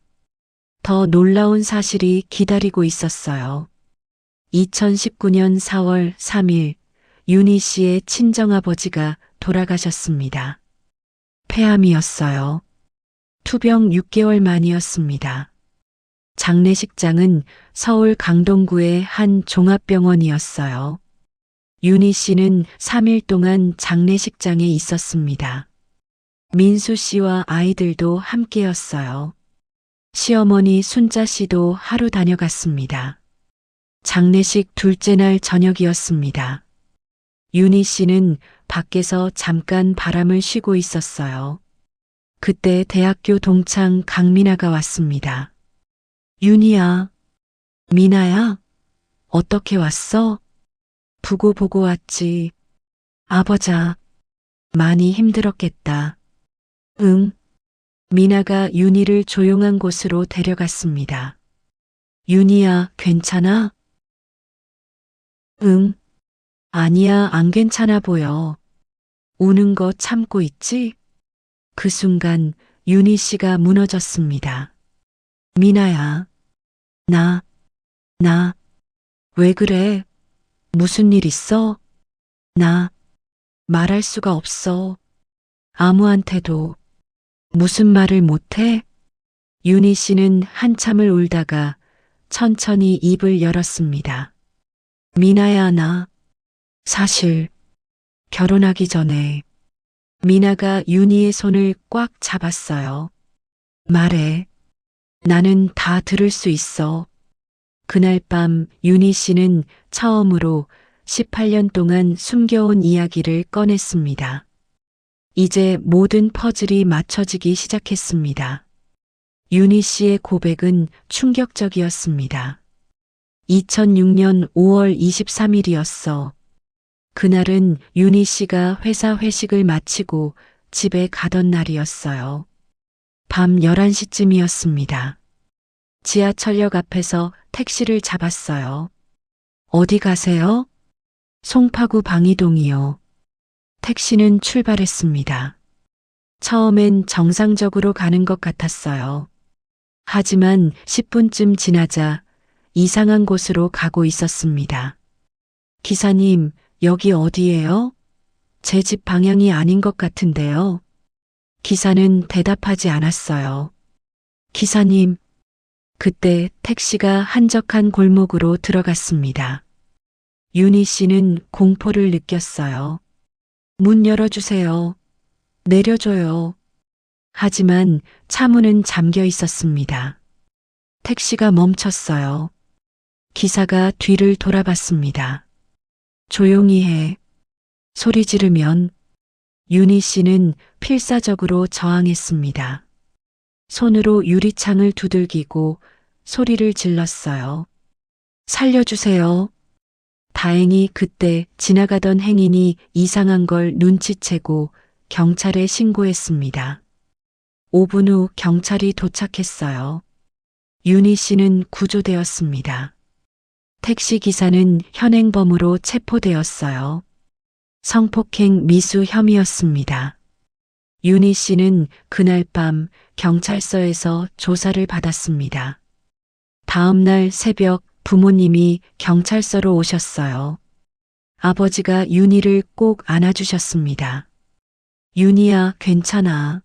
더 놀라운 사실이 기다리고 있었어요. 2019년 4월 3일 윤희 씨의 친정아버지가 돌아가셨습니다. 폐암이었어요. 투병 6개월 만이었습니다. 장례식장은 서울 강동구의 한 종합병원이었어요. 윤희 씨는 3일 동안 장례식장에 있었습니다. 민수 씨와 아이들도 함께였어요. 시어머니 순자 씨도 하루 다녀갔습니다. 장례식 둘째 날 저녁이었습니다. 윤희 씨는 밖에서 잠깐 바람을 쉬고 있었어요. 그때 대학교 동창 강미나가 왔습니다. 윤희야, 미나야, 어떻게 왔어? 부고 보고 왔지. 아버자, 많이 힘들었겠다. 응. 미나가 윤희를 조용한 곳으로 데려갔습니다. 윤희야, 괜찮아? 응. 아니야, 안 괜찮아 보여. 우는 거 참고 있지? 그 순간 윤희 씨가 무너졌습니다. 미나야, 나, 왜 그래? 무슨 일 있어? 나 말할 수가 없어. 아무한테도. 무슨 말을 못해? 윤희 씨는 한참을 울다가 천천히 입을 열었습니다. 미나야, 나 사실 결혼하기 전에. 미나가 윤희의 손을 꽉 잡았어요. 말해. 나는 다 들을 수 있어. 그날 밤 윤희 씨는 처음으로 18년 동안 숨겨온 이야기를 꺼냈습니다. 이제 모든 퍼즐이 맞춰지기 시작했습니다. 윤희 씨의 고백은 충격적이었습니다. 2006년 5월 23일이었어. 그날은 윤희 씨가 회사 회식을 마치고 집에 가던 날이었어요. 밤 11시쯤이었습니다. 지하철역 앞에서 택시를 잡았어요. 어디 가세요? 송파구 방이동이요. 택시는 출발했습니다. 처음엔 정상적으로 가는 것 같았어요. 하지만 10분쯤 지나자 이상한 곳으로 가고 있었습니다. 기사님, 여기 어디예요? 제 집 방향이 아닌 것 같은데요. 기사는 대답하지 않았어요. 기사님, 그때 택시가 한적한 골목으로 들어갔습니다. 윤희 씨는 공포를 느꼈어요. 문 열어주세요. 내려줘요. 하지만 차 문은 잠겨 있었습니다. 택시가 멈췄어요. 기사가 뒤를 돌아봤습니다. 조용히 해. 소리 지르면 윤희 씨는 필사적으로 저항했습니다. 손으로 유리창을 두들기고 소리를 질렀어요. 살려주세요. 다행히 그때 지나가던 행인이 이상한 걸 눈치채고 경찰에 신고했습니다. 5분 후 경찰이 도착했어요. 윤희 씨는 구조되었습니다. 택시 기사는 현행범으로 체포되었어요. 성폭행 미수 혐의였습니다. 윤희 씨는 그날 밤 경찰서에서 조사를 받았습니다. 다음 날 새벽 부모님이 경찰서로 오셨어요. 아버지가 윤희를 꼭 안아주셨습니다. 윤희야, 괜찮아.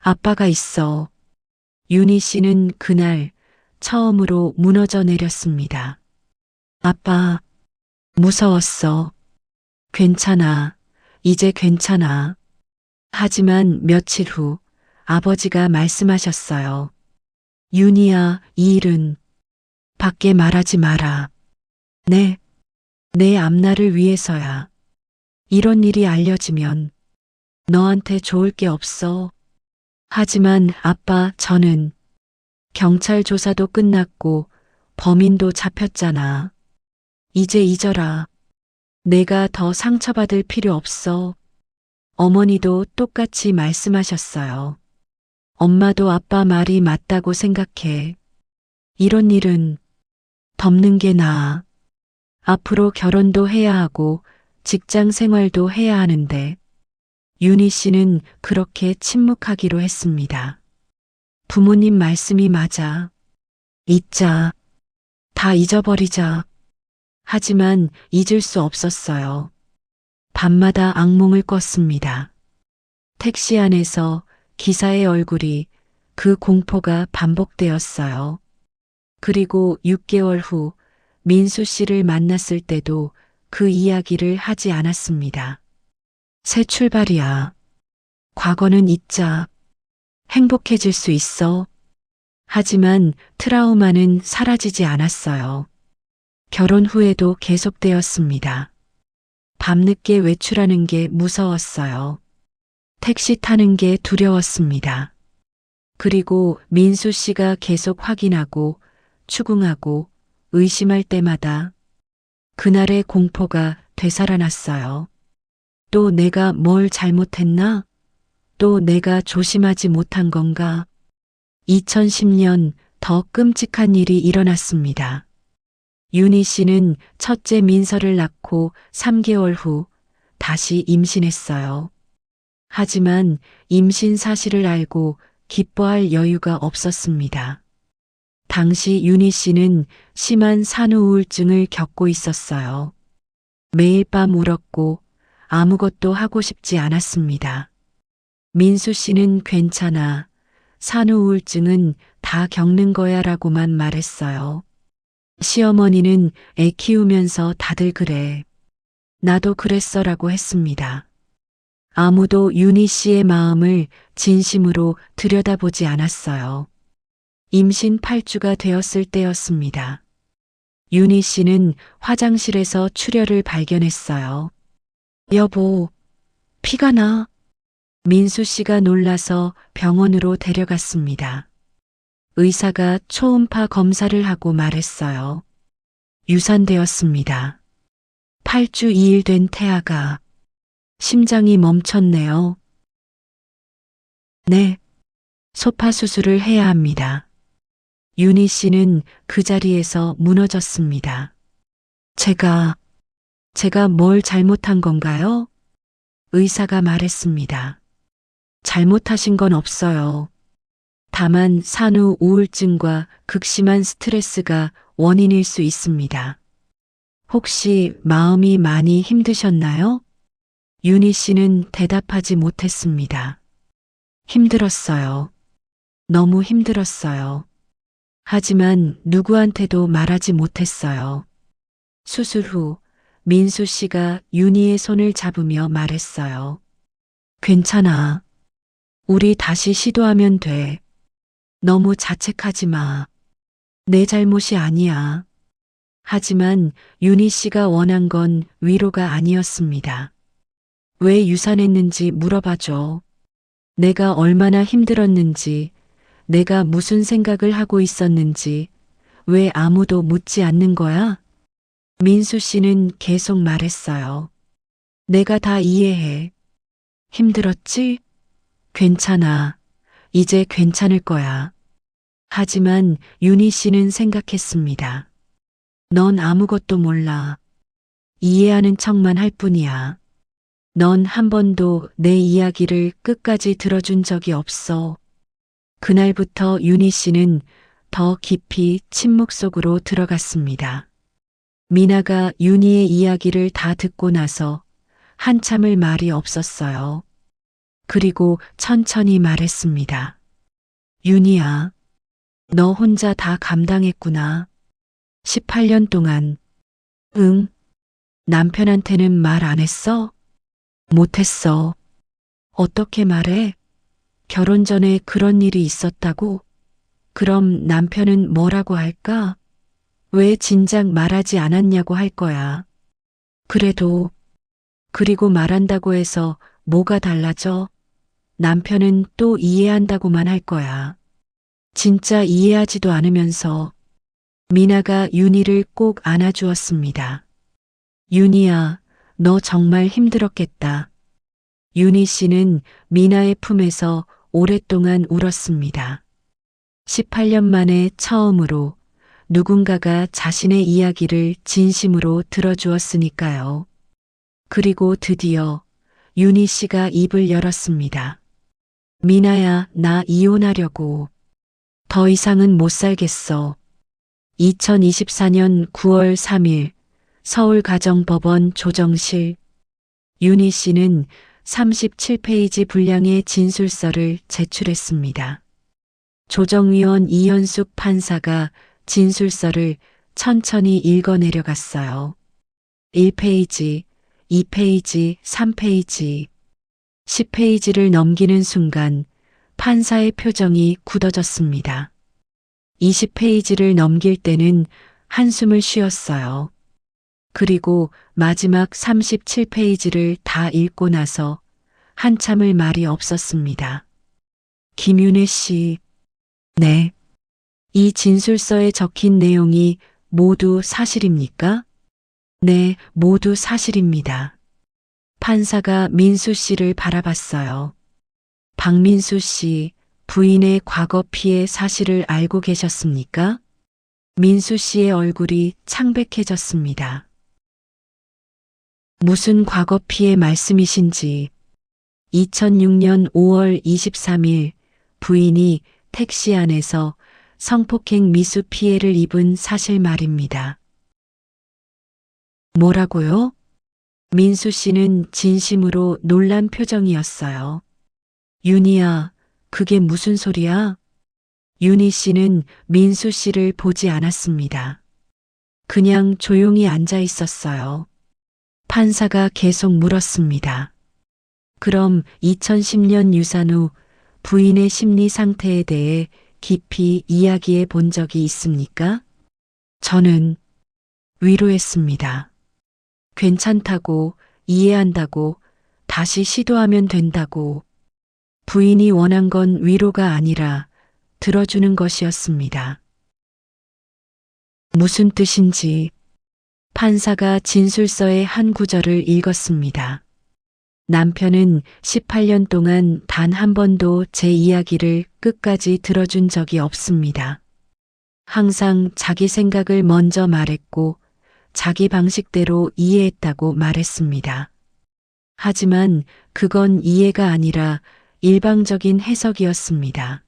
아빠가 있어. 윤희 씨는 그날 처음으로 무너져 내렸습니다. 아빠, 무서웠어. 괜찮아. 이제 괜찮아. 하지만 며칠 후 아버지가 말씀하셨어요. 윤희야, 이 일은 밖에 말하지 마라. 내 앞날을 위해서야. 이런 일이 알려지면 너한테 좋을 게 없어. 하지만 아빠, 저는 경찰 조사도 끝났고 범인도 잡혔잖아. 이제 잊어라. 내가 더 상처받을 필요 없어. 어머니도 똑같이 말씀하셨어요. 엄마도 아빠 말이 맞다고 생각해. 이런 일은 덮는 게 나아. 앞으로 결혼도 해야 하고 직장 생활도 해야 하는데 윤희 씨는 그렇게 침묵하기로 했습니다. 부모님 말씀이 맞아. 잊자. 다 잊어버리자. 하지만 잊을 수 없었어요. 밤마다 악몽을 꿨습니다. 택시 안에서 기사의 얼굴이 그 공포가 반복되었어요. 그리고 6개월 후 민수 씨를 만났을 때도 그 이야기를 하지 않았습니다. 새 출발이야. 과거는 잊자. 행복해질 수 있어. 하지만 트라우마는 사라지지 않았어요. 결혼 후에도 계속되었습니다. 밤늦게 외출하는 게 무서웠어요. 택시 타는 게 두려웠습니다. 그리고 민수 씨가 계속 확인하고 추궁하고 의심할 때마다 그날의 공포가 되살아났어요. 또 내가 뭘 잘못했나? 또 내가 조심하지 못한 건가? 2010년 더 끔찍한 일이 일어났습니다. 윤희 씨는 첫째 민서를 낳고 3개월 후 다시 임신했어요. 하지만 임신 사실을 알고 기뻐할 여유가 없었습니다. 당시 윤희 씨는 심한 산후 우울증을 겪고 있었어요. 매일 밤 울었고 아무것도 하고 싶지 않았습니다. 민수 씨는 괜찮아. 산후우울증은 다 겪는 거야 라고만 말했어요. 시어머니는 애 키우면서 다들 그래. 나도 그랬어 라고 했습니다. 아무도 윤희 씨의 마음을 진심으로 들여다보지 않았어요. 임신 8주가 되었을 때였습니다. 윤희 씨는 화장실에서 출혈을 발견했어요. 여보, 피가 나. 민수 씨가 놀라서 병원으로 데려갔습니다. 의사가 초음파 검사를 하고 말했어요. 유산되었습니다. 8주 2일 된 태아가 심장이 멈췄네요. 네, 소파 수술을 해야 합니다. 윤희 씨는 그 자리에서 무너졌습니다. 제가 뭘 잘못한 건가요? 의사가 말했습니다. 잘못하신 건 없어요. 다만 산후 우울증과 극심한 스트레스가 원인일 수 있습니다. 혹시 마음이 많이 힘드셨나요? 윤희 씨는 대답하지 못했습니다. 힘들었어요. 너무 힘들었어요. 하지만 누구한테도 말하지 못했어요. 수술 후 민수 씨가 윤희의 손을 잡으며 말했어요. 괜찮아. 우리 다시 시도하면 돼. 너무 자책하지 마. 내 잘못이 아니야. 하지만 윤희 씨가 원한 건 위로가 아니었습니다. 왜 유산했는지 물어봐줘. 내가 얼마나 힘들었는지, 내가 무슨 생각을 하고 있었는지, 왜 아무도 묻지 않는 거야? 민수 씨는 계속 말했어요. 내가 다 이해해. 힘들었지? 괜찮아. 이제 괜찮을 거야. 하지만 윤희 씨는 생각했습니다. 넌 아무것도 몰라. 이해하는 척만 할 뿐이야. 넌 한 번도 내 이야기를 끝까지 들어준 적이 없어. 그날부터 윤희 씨는 더 깊이 침묵 속으로 들어갔습니다. 미나가 윤희의 이야기를 다 듣고 나서 한참을 말이 없었어요. 그리고 천천히 말했습니다. 윤희야, 너 혼자 다 감당했구나. 18년 동안. 응. 남편한테는 말 안 했어? 못했어. 어떻게 말해? 결혼 전에 그런 일이 있었다고? 그럼 남편은 뭐라고 할까? 왜 진작 말하지 않았냐고 할 거야. 그리고 말한다고 해서 뭐가 달라져? 남편은 또 이해한다고만 할 거야. 진짜 이해하지도 않으면서. 미나가 윤희를 꼭 안아주었습니다. 윤희야, 너 정말 힘들었겠다. 윤희 씨는 미나의 품에서 오랫동안 울었습니다. 18년 만에 처음으로 누군가가 자신의 이야기를 진심으로 들어주었으니까요. 그리고 드디어 윤희 씨가 입을 열었습니다. 미나야, 나 이혼하려고. 더 이상은 못 살겠어. 2024년 9월 3일 서울가정법원 조정실. 윤희 씨는 37페이지 분량의 진술서를 제출했습니다. 조정위원 이현숙 판사가 진술서를 천천히 읽어내려갔어요. 1페이지, 2페이지, 3페이지, 10페이지를 넘기는 순간 판사의 표정이 굳어졌습니다. 20페이지를 넘길 때는 한숨을 쉬었어요. 그리고 마지막 37페이지를 다 읽고 나서 한참을 말이 없었습니다. 김윤혜 씨, 네. 이 진술서에 적힌 내용이 모두 사실입니까? 네, 모두 사실입니다. 판사가 민수 씨를 바라봤어요. 박민수 씨, 부인의 과거 피해 사실을 알고 계셨습니까? 민수 씨의 얼굴이 창백해졌습니다. 무슨 과거 피해 말씀이신지. 2006년 5월 23일 부인이 택시 안에서 성폭행 미수 피해를 입은 사실 말입니다. 뭐라고요? 민수 씨는 진심으로 놀란 표정이었어요. 윤희야, 그게 무슨 소리야? 윤희 씨는 민수 씨를 보지 않았습니다. 그냥 조용히 앉아 있었어요. 판사가 계속 물었습니다. 그럼 2010년 유산 후 부인의 심리 상태에 대해 깊이 이야기해 본 적이 있습니까? 저는 위로했습니다. 괜찮다고, 이해한다고, 다시 시도하면 된다고. 부인이 원한 건 위로가 아니라 들어주는 것이었습니다. 무슨 뜻인지 판사가 진술서의 한 구절을 읽었습니다. 남편은 18년 동안 단 한 번도 제 이야기를 끝까지 들어준 적이 없습니다. 항상 자기 생각을 먼저 말했고 자기 방식대로 이해했다고 말했습니다. 하지만 그건 이해가 아니라 일방적인 해석이었습니다.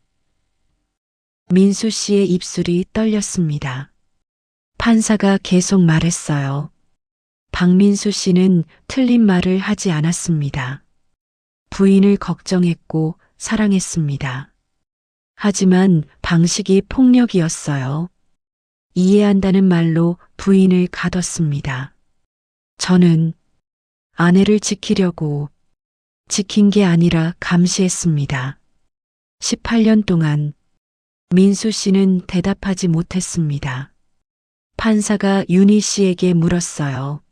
민수 씨의 입술이 떨렸습니다. 판사가 계속 말했어요. 박민수 씨는 틀린 말을 하지 않았습니다. 부인을 걱정했고 사랑했습니다. 하지만 방식이 폭력이었어요. 이해한다는 말로 부인을 가뒀습니다. 저는 아내를 지키려고 지킨 게 아니라 감시했습니다. 18년 동안 민수 씨는 대답하지 못했습니다. 판사가 윤희 씨에게 물었어요.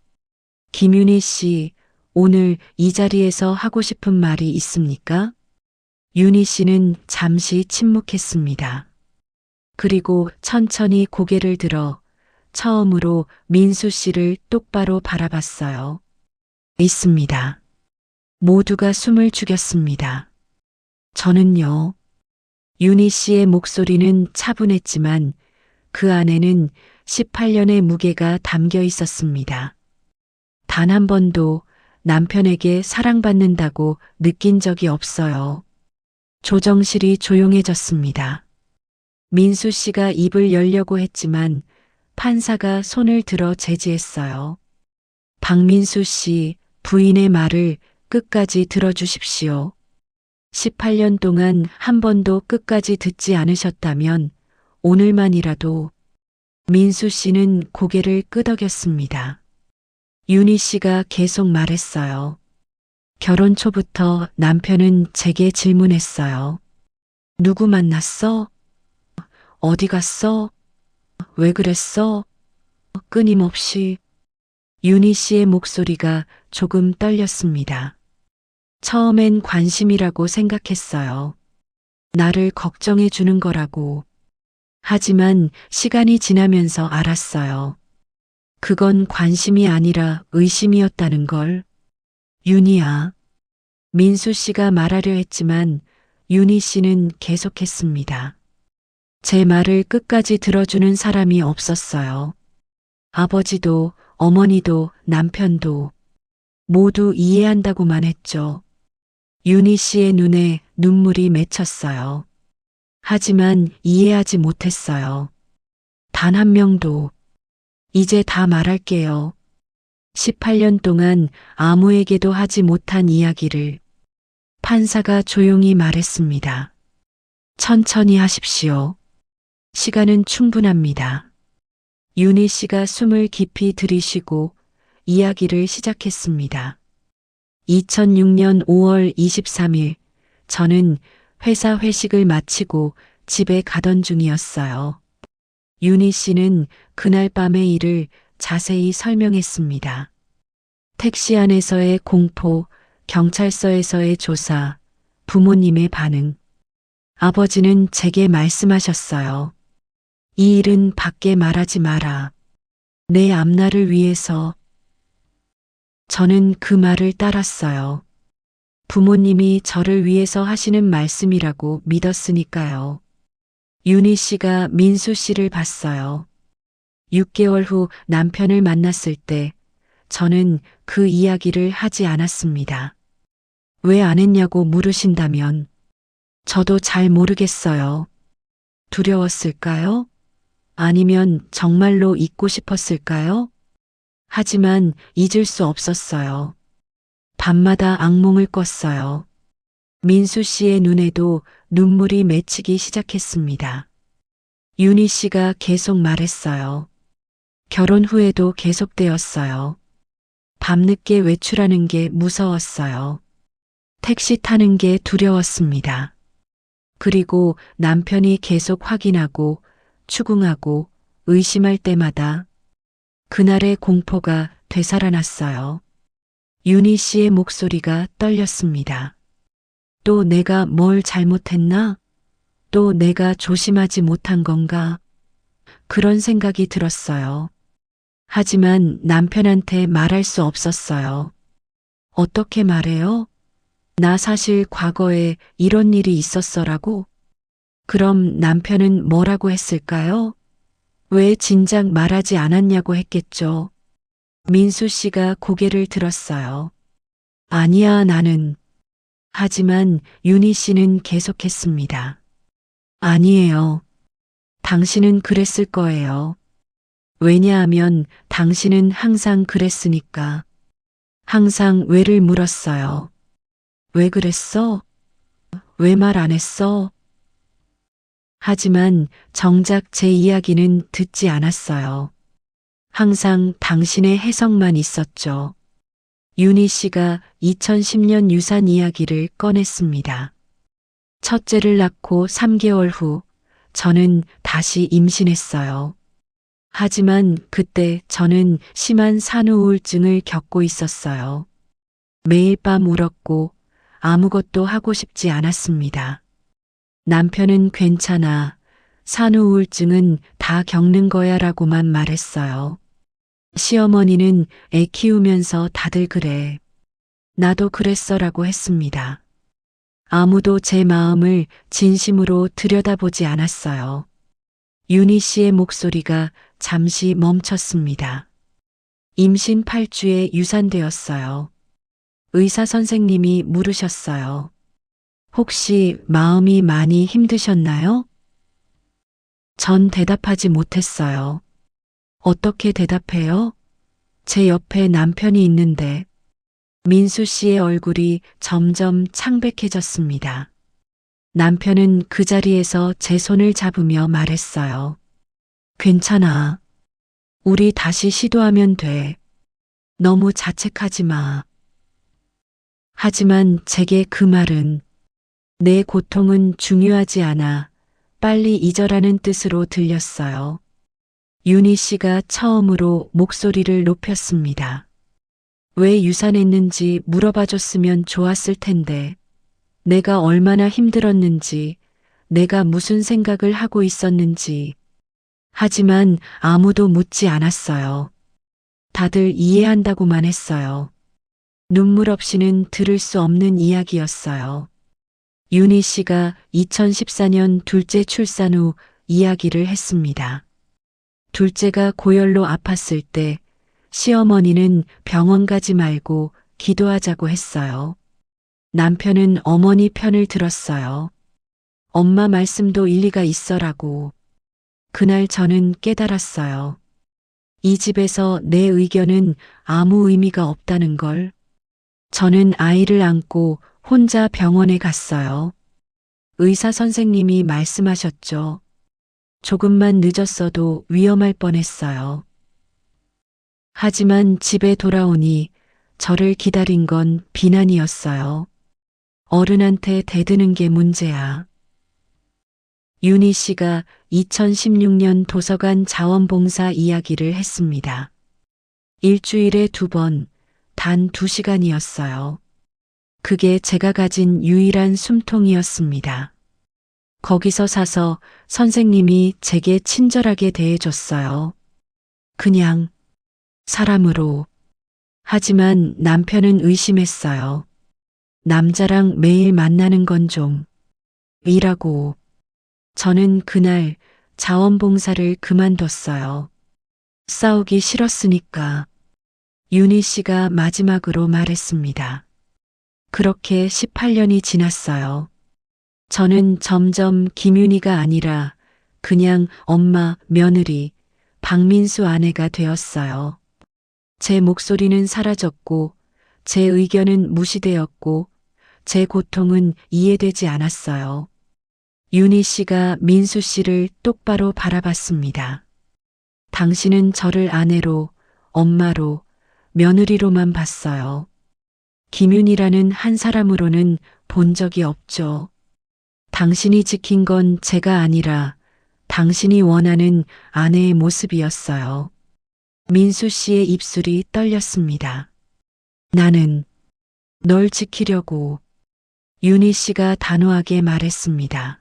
김윤희 씨, 오늘 이 자리에서 하고 싶은 말이 있습니까? 윤희 씨는 잠시 침묵했습니다. 그리고 천천히 고개를 들어 처음으로 민수 씨를 똑바로 바라봤어요. 있습니다. 모두가 숨을 죽였습니다. 저는요. 윤희 씨의 목소리는 차분했지만 그 안에는 18년의 무게가 담겨 있었습니다. 단 한 번도 남편에게 사랑받는다고 느낀 적이 없어요. 조정실이 조용해졌습니다. 민수 씨가 입을 열려고 했지만 판사가 손을 들어 제지했어요. 박민수 씨, 부인의 말을 끝까지 들어주십시오. 18년 동안 한 번도 끝까지 듣지 않으셨다면 오늘만이라도 민수 씨는 고개를 끄덕였습니다. 윤희 씨가 계속 말했어요. 결혼 초부터 남편은 제게 질문했어요. 누구 만났어? 어디 갔어? 왜 그랬어? 끊임없이. 윤희 씨의 목소리가 조금 떨렸습니다. 처음엔 관심이라고 생각했어요. 나를 걱정해 주는 거라고. 하지만 시간이 지나면서 알았어요. 그건 관심이 아니라 의심이었다는 걸. 윤희야. 민수 씨가 말하려 했지만 윤희 씨는 계속했습니다. 제 말을 끝까지 들어주는 사람이 없었어요. 아버지도 어머니도 남편도 모두 이해한다고만 했죠. 윤희 씨의 눈에 눈물이 맺혔어요. 하지만 이해하지 못했어요. 단 한 명도. 이제 다 말할게요. 18년 동안 아무에게도 하지 못한 이야기를 판사가 조용히 말했습니다. 천천히 하십시오. 시간은 충분합니다. 윤희 씨가 숨을 깊이 들이쉬고 이야기를 시작했습니다. 2006년 5월 23일, 저는 회사 회식을 마치고 집에 가던 중이었어요. 윤희 씨는 그날 밤의 일을 자세히 설명했습니다. 택시 안에서의 공포, 경찰서에서의 조사, 부모님의 반응. 아버지는 제게 말씀하셨어요. 이 일은 밖에 말하지 마라. 내 앞날을 위해서. 저는 그 말을 따랐어요. 부모님이 저를 위해서 하시는 말씀이라고 믿었으니까요. 윤희 씨가 민수 씨를 봤어요. 6개월 후 남편을 만났을 때 저는 그 이야기를 하지 않았습니다. 왜 안 했냐고 물으신다면 저도 잘 모르겠어요. 두려웠을까요? 아니면 정말로 잊고 싶었을까요? 하지만 잊을 수 없었어요. 밤마다 악몽을 꿨어요. 민수 씨의 눈에도 눈물이 맺히기 시작했습니다. 윤희 씨가 계속 말했어요. 결혼 후에도 계속되었어요. 밤늦게 외출하는 게 무서웠어요. 택시 타는 게 두려웠습니다. 그리고 남편이 계속 확인하고 추궁하고 의심할 때마다 그날의 공포가 되살아났어요. 윤희 씨의 목소리가 떨렸습니다. 또 내가 뭘 잘못했나? 또 내가 조심하지 못한 건가? 그런 생각이 들었어요. 하지만 남편한테 말할 수 없었어요. 어떻게 말해요? 나 사실 과거에 이런 일이 있었어라고? 그럼 남편은 뭐라고 했을까요? 왜 진작 말하지 않았냐고 했겠죠. 민수 씨가 고개를 들었어요. 아니야, 나는. 하지만 윤희 씨는 계속했습니다. 아니에요. 당신은 그랬을 거예요. 왜냐하면 당신은 항상 그랬으니까. 항상 왜를 물었어요. 왜 그랬어? 왜 말 안 했어? 하지만 정작 제 이야기는 듣지 않았어요. 항상 당신의 해석만 있었죠. 윤희 씨가 2010년 유산 이야기를 꺼냈습니다. 첫째를 낳고 3개월 후 저는 다시 임신했어요. 하지만 그때 저는 심한 산후우울증을 겪고 있었어요. 매일 밤 울었고 아무것도 하고 싶지 않았습니다. 남편은 괜찮아. 산후우울증은 다 겪는 거야 라고만 말했어요. 시어머니는 애 키우면서 다들 그래. 나도 그랬어 라고 했습니다. 아무도 제 마음을 진심으로 들여다보지 않았어요. 윤희 씨의 목소리가 잠시 멈췄습니다. 임신 8주에 유산되었어요. 의사 선생님이 물으셨어요. 혹시 마음이 많이 힘드셨나요? 전 대답하지 못했어요. 어떻게 대답해요? 제 옆에 남편이 있는데 민수 씨의 얼굴이 점점 창백해졌습니다. 남편은 그 자리에서 제 손을 잡으며 말했어요. 괜찮아. 우리 다시 시도하면 돼. 너무 자책하지 마. 하지만 제게 그 말은 내 고통은 중요하지 않아. 빨리 잊어라는 뜻으로 들렸어요. 윤희 씨가 처음으로 목소리를 높였습니다. 왜 유산했는지 물어봐 줬으면 좋았을 텐데, 내가 얼마나 힘들었는지, 내가 무슨 생각을 하고 있었는지. 하지만 아무도 묻지 않았어요. 다들 이해한다고만 했어요. 눈물 없이는 들을 수 없는 이야기였어요. 윤희 씨가 2014년 둘째 출산 후 이야기를 했습니다. 둘째가 고열로 아팠을 때 시어머니는 병원 가지 말고 기도하자고 했어요. 남편은 어머니 편을 들었어요. 엄마 말씀도 일리가 있어라고. 그날 저는 깨달았어요. 이 집에서 내 의견은 아무 의미가 없다는 걸. 저는 아이를 안고 혼자 병원에 갔어요. 의사 선생님이 말씀하셨죠. 조금만 늦었어도 위험할 뻔했어요. 하지만 집에 돌아오니 저를 기다린 건 비난이었어요. 어른한테 대드는 게 문제야. 윤희 씨가 2016년 도서관 자원봉사 이야기를 했습니다. 일주일에 2번, 단 2시간이었어요. 그게 제가 가진 유일한 숨통이었습니다. 거기서 사서 선생님이 제게 친절하게 대해줬어요. 그냥 사람으로. 하지만 남편은 의심했어요. 남자랑 매일 만나는 건 좀 이라고. 저는 그날 자원봉사를 그만뒀어요. 싸우기 싫었으니까. 윤희 씨가 마지막으로 말했습니다. 그렇게 18년이 지났어요. 저는 점점 김윤희가 아니라 그냥 엄마, 며느리, 박민수 아내가 되었어요. 제 목소리는 사라졌고, 제 의견은 무시되었고, 제 고통은 이해되지 않았어요. 윤희 씨가 민수 씨를 똑바로 바라봤습니다. 당신은 저를 아내로, 엄마로, 며느리로만 봤어요. 김윤희라는 한 사람으로는 본 적이 없죠. 당신이 지킨 건 제가 아니라 당신이 원하는 아내의 모습이었어요. 민수 씨의 입술이 떨렸습니다. 나는 널 지키려고. 윤희 씨가 단호하게 말했습니다.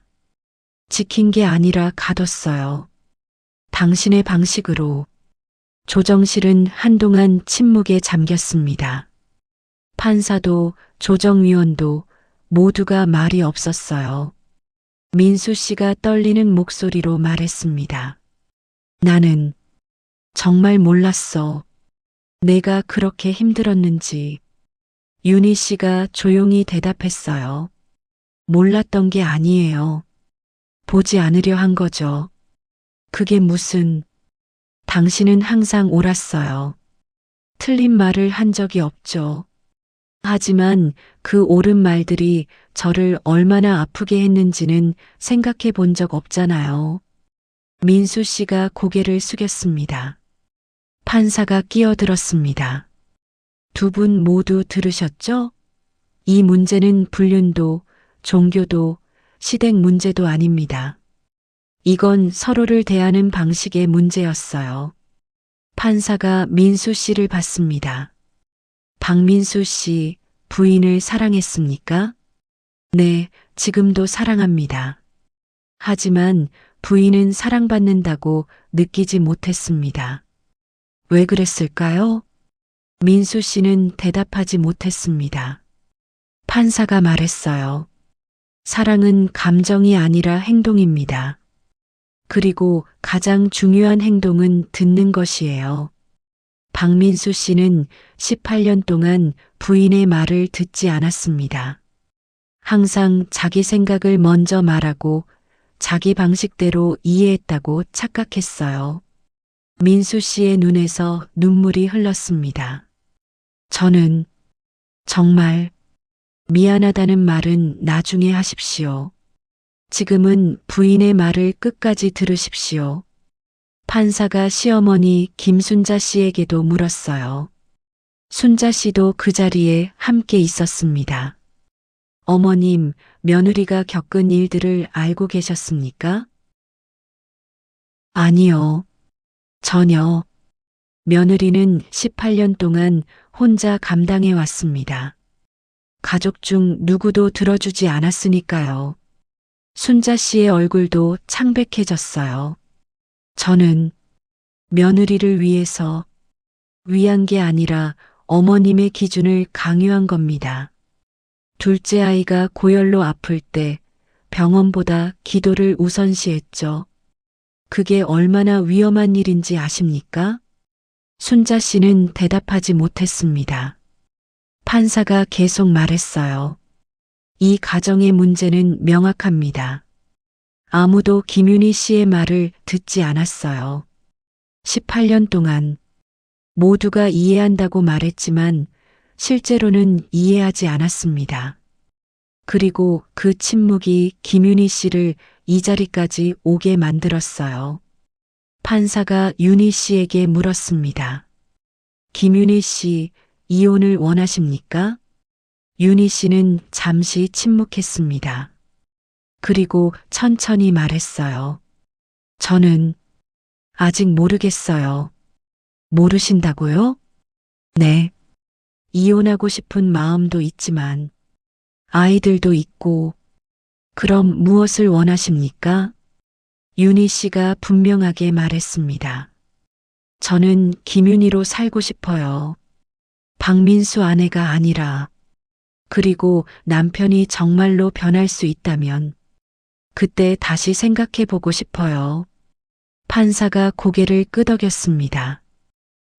지킨 게 아니라 가뒀어요. 당신의 방식으로. 조정실은 한동안 침묵에 잠겼습니다. 판사도 조정위원도 모두가 말이 없었어요. 민수 씨가 떨리는 목소리로 말했습니다. 나는 정말 몰랐어. 내가 그렇게 힘들었는지. 윤희 씨가 조용히 대답했어요. 몰랐던 게 아니에요. 보지 않으려 한 거죠. 그게 무슨, 당신은 항상 옳았어요. 틀린 말을 한 적이 없죠. 하지만 그 옳은 말들이 저를 얼마나 아프게 했는지는 생각해 본 적 없잖아요. 민수 씨가 고개를 숙였습니다. 판사가 끼어들었습니다. 두 분 모두 들으셨죠? 이 문제는 불륜도, 종교도, 시댁 문제도 아닙니다. 이건 서로를 대하는 방식의 문제였어요. 판사가 민수 씨를 봤습니다. 박민수 씨, 부인을 사랑했습니까? 네, 지금도 사랑합니다. 하지만 부인은 사랑받는다고 느끼지 못했습니다. 왜 그랬을까요? 민수 씨는 대답하지 못했습니다. 판사가 말했어요. 사랑은 감정이 아니라 행동입니다. 그리고 가장 중요한 행동은 듣는 것이에요. 박민수 씨는 18년 동안 부인의 말을 듣지 않았습니다. 항상 자기 생각을 먼저 말하고 자기 방식대로 이해했다고 착각했어요. 민수 씨의 눈에서 눈물이 흘렀습니다. 저는 정말 미안하다는 말은 나중에 하십시오. 지금은 부인의 말을 끝까지 들으십시오. 판사가 시어머니 김순자 씨에게도 물었어요. 순자 씨도 그 자리에 함께 있었습니다. 어머님, 며느리가 겪은 일들을 알고 계셨습니까? 아니요. 전혀. 며느리는 18년 동안 혼자 감당해 왔습니다. 가족 중 누구도 들어주지 않았으니까요. 순자 씨의 얼굴도 창백해졌어요. 저는 며느리를 위해서 위한 게 아니라 어머님의 기준을 강요한 겁니다. 둘째 아이가 고열로 아플 때 병원보다 기도를 우선시했죠. 그게 얼마나 위험한 일인지 아십니까? 순자 씨는 대답하지 못했습니다. 판사가 계속 말했어요. 이 가정의 문제는 명확합니다. 아무도 김윤희 씨의 말을 듣지 않았어요. 18년 동안 모두가 이해한다고 말했지만 실제로는 이해하지 않았습니다. 그리고 그 침묵이 김윤희 씨를 이 자리까지 오게 만들었어요. 판사가 윤희 씨에게 물었습니다. 김윤희 씨, 이혼을 원하십니까? 윤희 씨는 잠시 침묵했습니다. 그리고 천천히 말했어요. 저는 아직 모르겠어요. 모르신다고요? 네. 이혼하고 싶은 마음도 있지만 아이들도 있고 그럼 무엇을 원하십니까? 윤희 씨가 분명하게 말했습니다. 저는 김윤희로 살고 싶어요. 박민수 아내가 아니라. 그리고 남편이 정말로 변할 수 있다면 그때 다시 생각해 보고 싶어요. 판사가 고개를 끄덕였습니다.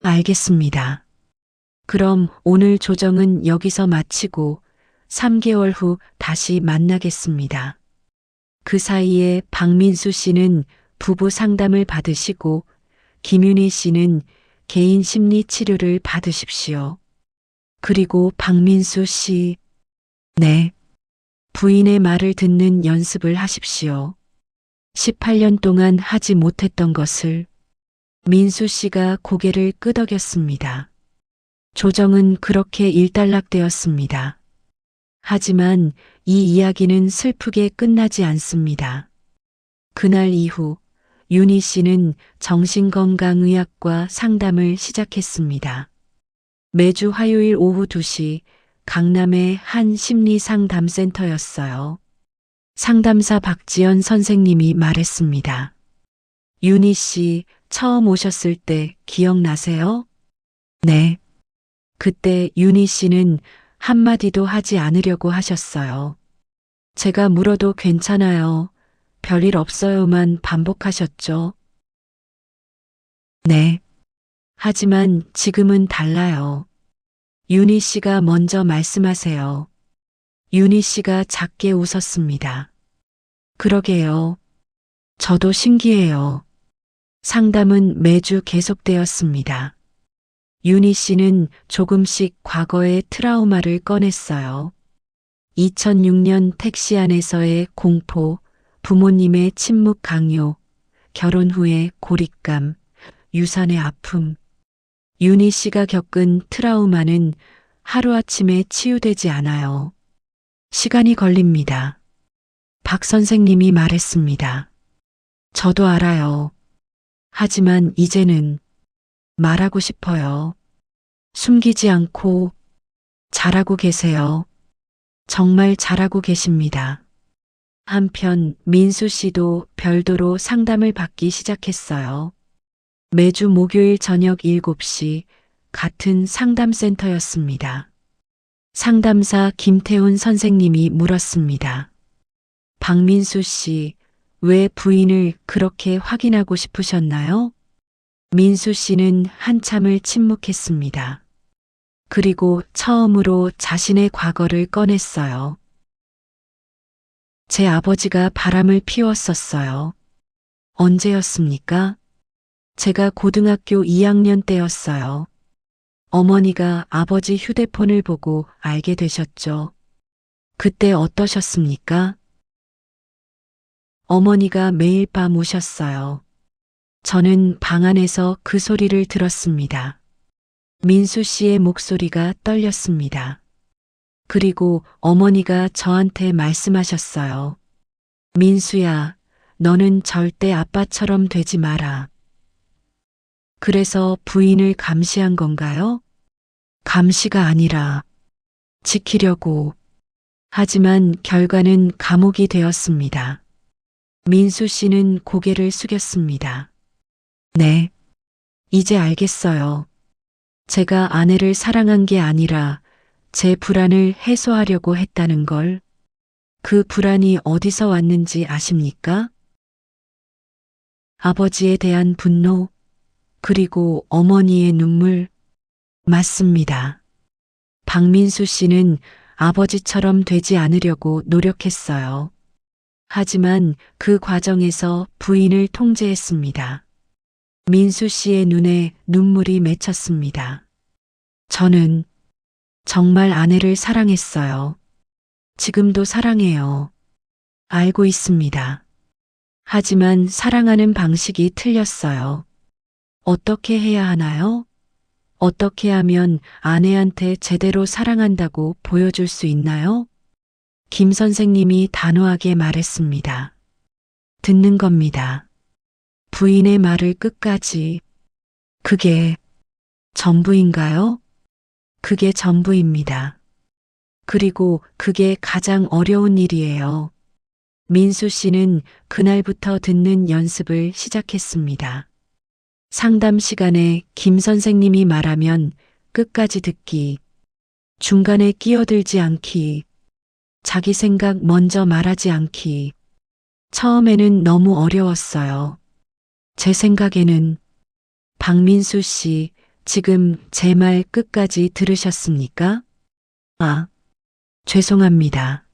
알겠습니다. 그럼 오늘 조정은 여기서 마치고 3개월 후 다시 만나겠습니다. 그 사이에 박민수 씨는 부부 상담을 받으시고 김윤희 씨는 개인 심리 치료를 받으십시오. 그리고 박민수 씨, 네. 부인의 말을 듣는 연습을 하십시오. 18년 동안 하지 못했던 것을. 민수 씨가 고개를 끄덕였습니다. 조정은 그렇게 일단락되었습니다. 하지만 이 이야기는 슬프게 끝나지 않습니다. 그날 이후 윤희 씨는 정신건강의학과 상담을 시작했습니다. 매주 화요일 오후 2시 강남의 한 심리상담센터였어요. 상담사 박지연 선생님이 말했습니다. 윤희 씨 처음 오셨을 때 기억나세요? 네. 그때 윤희 씨는 한마디도 하지 않으려고 하셨어요. 제가 물어도 괜찮아요. 별일 없어요만 반복하셨죠. 네. 하지만 지금은 달라요. 윤희 씨가 먼저 말씀하세요. 윤희 씨가 작게 웃었습니다. 그러게요. 저도 신기해요. 상담은 매주 계속되었습니다. 윤희 씨는 조금씩 과거의 트라우마를 꺼냈어요. 2006년 택시 안에서의 공포, 부모님의 침묵 강요, 결혼 후의 고립감, 유산의 아픔. 윤희 씨가 겪은 트라우마는 하루아침에 치유되지 않아요. 시간이 걸립니다. 박 선생님이 말했습니다. 저도 알아요. 하지만 이제는 말하고 싶어요. 숨기지 않고 잘하고 계세요. 정말 잘하고 계십니다. 한편 민수 씨도 별도로 상담을 받기 시작했어요. 매주 목요일 저녁 7시 같은 상담센터였습니다. 상담사 김태훈 선생님이 물었습니다. 박민수 씨, 왜 부인을 그렇게 확인하고 싶으셨나요? 민수 씨는 한참을 침묵했습니다. 그리고 처음으로 자신의 과거를 꺼냈어요. 제 아버지가 바람을 피웠었어요. 언제였습니까? 제가 고등학교 2학년 때였어요. 어머니가 아버지 휴대폰을 보고 알게 되셨죠. 그때 어떠셨습니까? 어머니가 매일 밤 우셨어요. 저는 방 안에서 그 소리를 들었습니다. 민수 씨의 목소리가 떨렸습니다. 그리고 어머니가 저한테 말씀하셨어요. 민수야, 너는 절대 아빠처럼 되지 마라. 그래서 부인을 감시한 건가요? 감시가 아니라 지키려고. 하지만 결과는 감옥이 되었습니다. 민수 씨는 고개를 숙였습니다. 네, 이제 알겠어요. 제가 아내를 사랑한 게 아니라 제 불안을 해소하려고 했다는 걸. 그 불안이 어디서 왔는지 아십니까? 아버지에 대한 분노, 그리고 어머니의 눈물. 맞습니다. 박민수 씨는 아버지처럼 되지 않으려고 노력했어요. 하지만 그 과정에서 부인을 통제했습니다. 민수 씨의 눈에 눈물이 맺혔습니다. 저는 정말 아내를 사랑했어요. 지금도 사랑해요. 알고 있습니다. 하지만 사랑하는 방식이 틀렸어요. 어떻게 해야 하나요? 어떻게 하면 아내한테 제대로 사랑한다고 보여줄 수 있나요? 김 선생님이 단호하게 말했습니다. 듣는 겁니다. 부인의 말을 끝까지. 그게 전부인가요? 그게 전부입니다. 그리고 그게 가장 어려운 일이에요. 민수 씨는 그날부터 듣는 연습을 시작했습니다. 상담 시간에 김 선생님이 말하면 끝까지 듣기, 중간에 끼어들지 않기, 자기 생각 먼저 말하지 않기. 처음에는 너무 어려웠어요. 제 생각에는. 박민수 씨, 지금 제 말 끝까지 들으셨습니까? 아, 죄송합니다.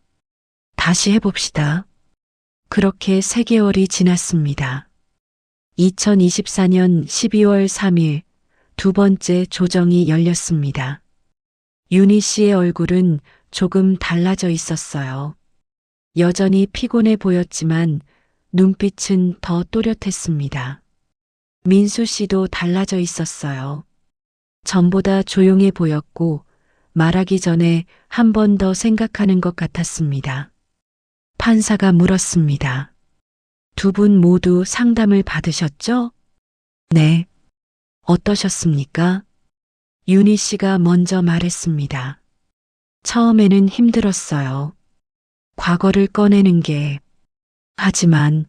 다시 해봅시다. 그렇게 3개월이 지났습니다. 2024년 12월 3일 두 번째 조정이 열렸습니다. 윤희 씨의 얼굴은 조금 달라져 있었어요. 여전히 피곤해 보였지만 눈빛은 더 또렷했습니다. 민수 씨도 달라져 있었어요. 전보다 조용해 보였고 말하기 전에 한 번 더 생각하는 것 같았습니다. 판사가 물었습니다. 두 분 모두 상담을 받으셨죠? 네. 어떠셨습니까? 윤희 씨가 먼저 말했습니다. 처음에는 힘들었어요. 과거를 꺼내는 게. 하지만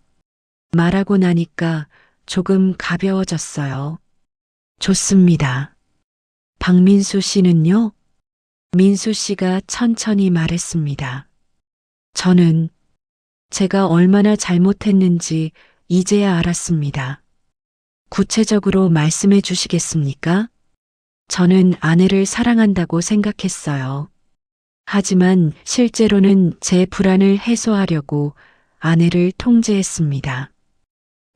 말하고 나니까 조금 가벼워졌어요. 좋습니다. 박민수 씨는요? 민수 씨가 천천히 말했습니다. 저는 제가 얼마나 잘못했는지 이제야 알았습니다. 구체적으로 말씀해 주시겠습니까? 저는 아내를 사랑한다고 생각했어요. 하지만 실제로는 제 불안을 해소하려고 아내를 통제했습니다.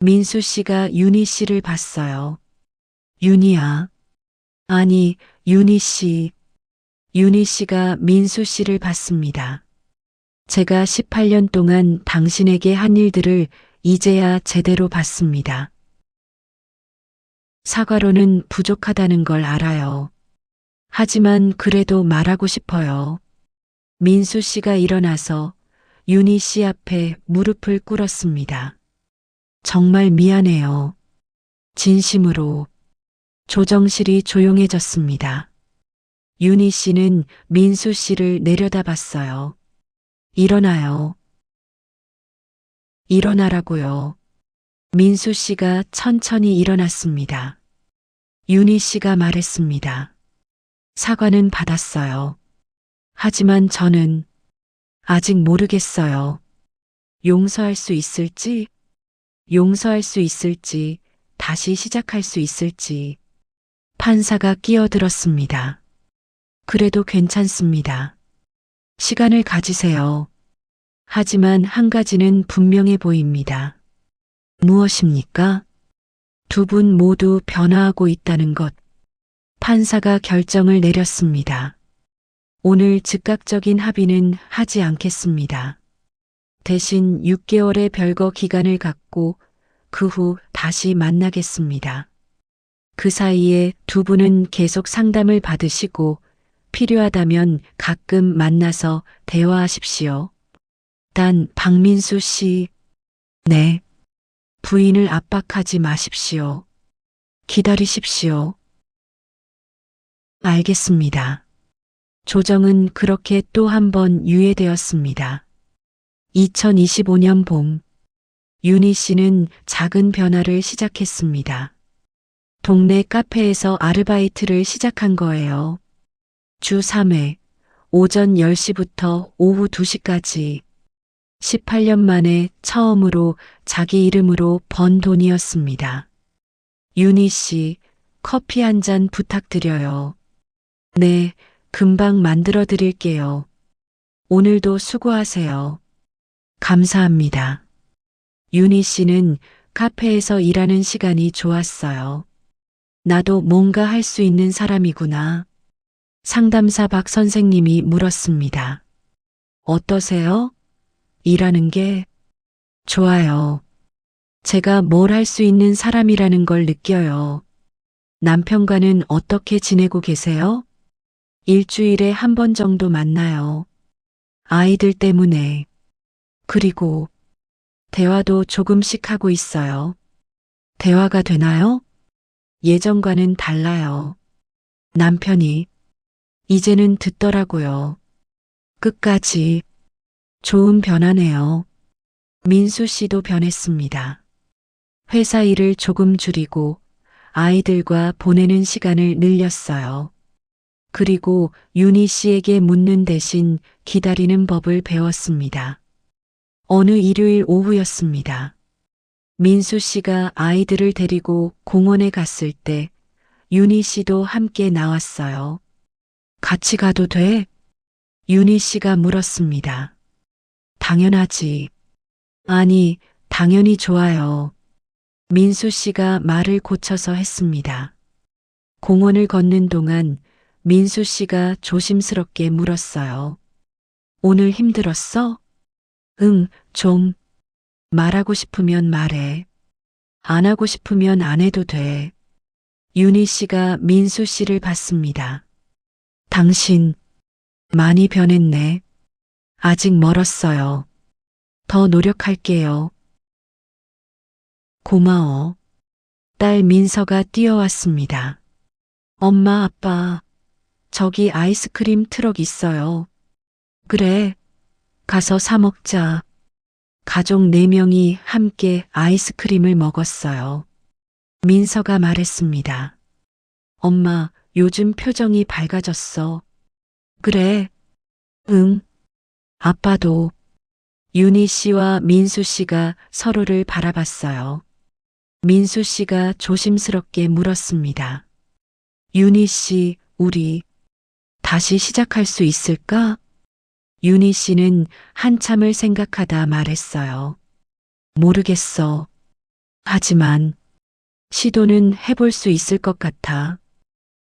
민수 씨가 윤희 씨를 봤어요. 윤희야. 아니, 윤희 씨. 윤희 씨가 민수 씨를 봤습니다. 제가 18년 동안 당신에게 한 일들을 이제야 제대로 봤습니다. 사과로는 부족하다는 걸 알아요. 하지만 그래도 말하고 싶어요. 민수 씨가 일어나서 윤희 씨 앞에 무릎을 꿇었습니다. 정말 미안해요. 진심으로. 조정실이 조용해졌습니다. 윤희 씨는 민수 씨를 내려다봤어요. 일어나요. 일어나라고요. 민수 씨가 천천히 일어났습니다. 윤희 씨가 말했습니다. 사과는 받았어요. 하지만 저는 아직 모르겠어요. 용서할 수 있을지, 용서할 수 있을지, 다시 시작할 수 있을지. 판사가 끼어들었습니다. 그래도 괜찮습니다. 시간을 가지세요. 하지만 한 가지는 분명해 보입니다. 무엇입니까? 두 분 모두 변화하고 있다는 것. 판사가 결정을 내렸습니다. 오늘 즉각적인 합의는 하지 않겠습니다. 대신 6개월의 별거 기간을 갖고 그 후 다시 만나겠습니다. 그 사이에 두 분은 계속 상담을 받으시고 필요하다면 가끔 만나서 대화하십시오. 단 박민수 씨, 네. 부인을 압박하지 마십시오. 기다리십시오. 알겠습니다. 조정은 그렇게 또 한 번 유예되었습니다. 2025년 봄, 윤희 씨는 작은 변화를 시작했습니다. 동네 카페에서 아르바이트를 시작한 거예요. 주 3회, 오전 10시부터 오후 2시까지. 18년 만에 처음으로 자기 이름으로 번 돈이었습니다. 윤희 씨, 커피 한 잔 부탁드려요. 네, 금방 만들어 드릴게요. 오늘도 수고하세요. 감사합니다. 윤희 씨는 카페에서 일하는 시간이 좋았어요. 나도 뭔가 할 수 있는 사람이구나. 상담사 박 선생님이 물었습니다. 어떠세요? 일하는 게 좋아요. 제가 뭘 할 수 있는 사람이라는 걸 느껴요. 남편과는 어떻게 지내고 계세요? 일주일에 한 번 정도 만나요. 아이들 때문에. 그리고 대화도 조금씩 하고 있어요. 대화가 되나요? 예전과는 달라요. 남편이 이제는 듣더라고요. 끝까지. 좋은 변화네요. 민수 씨도 변했습니다. 회사 일을 조금 줄이고 아이들과 보내는 시간을 늘렸어요. 그리고 윤희 씨에게 묻는 대신 기다리는 법을 배웠습니다. 어느 일요일 오후였습니다. 민수 씨가 아이들을 데리고 공원에 갔을 때 윤희 씨도 함께 나왔어요. 같이 가도 돼? 윤희 씨가 물었습니다. 당연하지. 아니, 당연히 좋아요. 민수 씨가 말을 고쳐서 했습니다. 공원을 걷는 동안 민수 씨가 조심스럽게 물었어요. 오늘 힘들었어? 응, 좀. 말하고 싶으면 말해. 안 하고 싶으면 안 해도 돼. 윤희 씨가 민수 씨를 봤습니다. 당신, 많이 변했네. 아직 멀었어요. 더 노력할게요. 고마워. 딸 민서가 뛰어왔습니다. 엄마, 아빠, 저기 아이스크림 트럭 있어요. 그래, 가서 사 먹자. 가족 4명이 함께 아이스크림을 먹었어요. 민서가 말했습니다. 엄마, 요즘 표정이 밝아졌어. 그래, 응. 아빠도. 윤희 씨와 민수 씨가 서로를 바라봤어요. 민수 씨가 조심스럽게 물었습니다. 윤희 씨, 우리 다시 시작할 수 있을까? 윤희 씨는 한참을 생각하다 말했어요. 모르겠어. 하지만 시도는 해볼 수 있을 것 같아.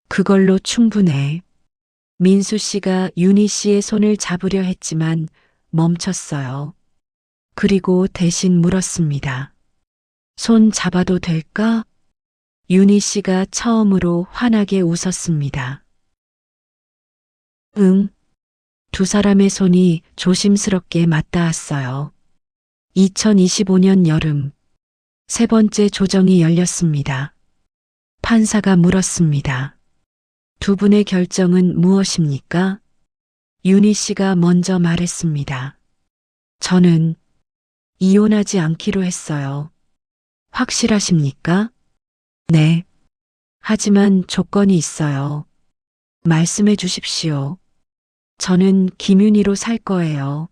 그걸로 충분해. 민수 씨가 윤희 씨의 손을 잡으려 했지만 멈췄어요. 그리고 대신 물었습니다. 손 잡아도 될까? 윤희 씨가 처음으로 환하게 웃었습니다. 응. 두 사람의 손이 조심스럽게 맞닿았어요. 2025년 여름, 세 번째 조정이 열렸습니다. 판사가 물었습니다. 두 분의 결정은 무엇입니까? 윤희 씨가 먼저 말했습니다. 저는 이혼하지 않기로 했어요. 확실하십니까? 네. 하지만 조건이 있어요. 말씀해 주십시오. 저는 김윤희로 살 거예요.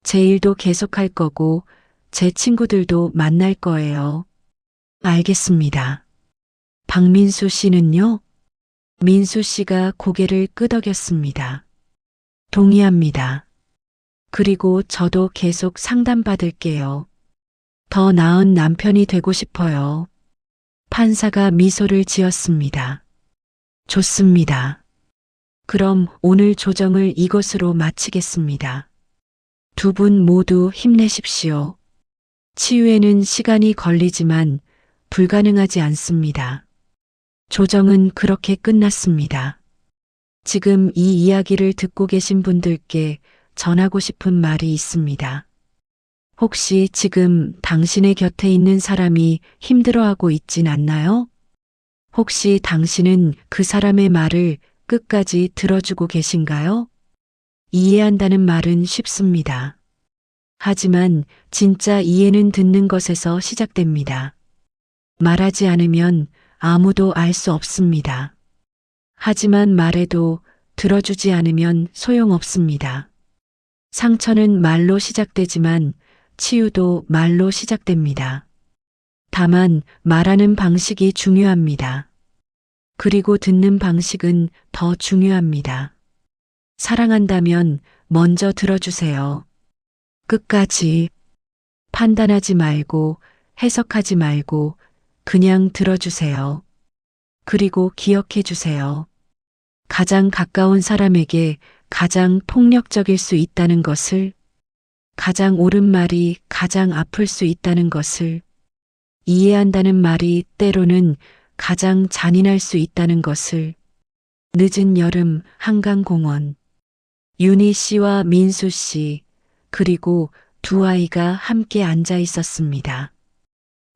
제 일도 계속할 거고 제 친구들도 만날 거예요. 알겠습니다. 박민수 씨는요? 민수 씨가 고개를 끄덕였습니다. 동의합니다. 그리고 저도 계속 상담받을게요. 더 나은 남편이 되고 싶어요. 판사가 미소를 지었습니다. 좋습니다. 그럼 오늘 조정을 이것으로 마치겠습니다. 두 분 모두 힘내십시오. 치유에는 시간이 걸리지만 불가능하지 않습니다. 조정은 그렇게 끝났습니다. 지금 이 이야기를 듣고 계신 분들께 전하고 싶은 말이 있습니다. 혹시 지금 당신의 곁에 있는 사람이 힘들어하고 있진 않나요? 혹시 당신은 그 사람의 말을 끝까지 들어주고 계신가요? 이해한다는 말은 쉽습니다. 하지만 진짜 이해는 듣는 것에서 시작됩니다. 말하지 않으면 아무도 알 수 없습니다. 하지만 말해도 들어주지 않으면 소용없습니다. 상처는 말로 시작되지만 치유도 말로 시작됩니다. 다만 말하는 방식이 중요합니다. 그리고 듣는 방식은 더 중요합니다. 사랑한다면 먼저 들어주세요. 끝까지 판단하지 말고 해석하지 말고 그냥 들어주세요. 그리고 기억해 주세요. 가장 가까운 사람에게 가장 폭력적일 수 있다는 것을, 가장 옳은 말이 가장 아플 수 있다는 것을, 이해한다는 말이 때로는 가장 잔인할 수 있다는 것을. 늦은 여름 한강공원. 윤희 씨와 민수 씨, 그리고 두 아이가 함께 앉아 있었습니다.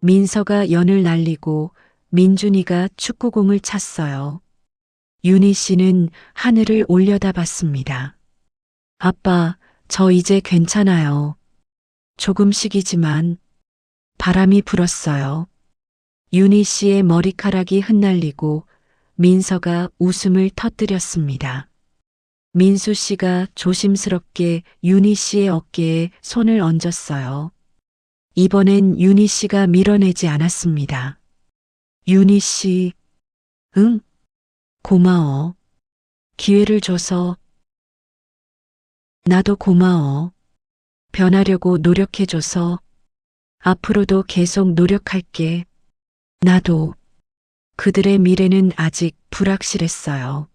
민서가 연을 날리고 민준이가 축구공을 찼어요. 윤희 씨는 하늘을 올려다봤습니다. 아빠, 저 이제 괜찮아요. 조금씩이지만. 바람이 불었어요. 윤희 씨의 머리카락이 흩날리고 민서가 웃음을 터뜨렸습니다. 민수 씨가 조심스럽게 윤희 씨의 어깨에 손을 얹었어요. 이번엔 윤희 씨가 밀어내지 않았습니다. 윤희 씨, 응? 고마워. 기회를 줘서. 나도 고마워. 변하려고 노력해줘서. 앞으로도 계속 노력할게. 나도. 그들의 미래는 아직 불확실했어요.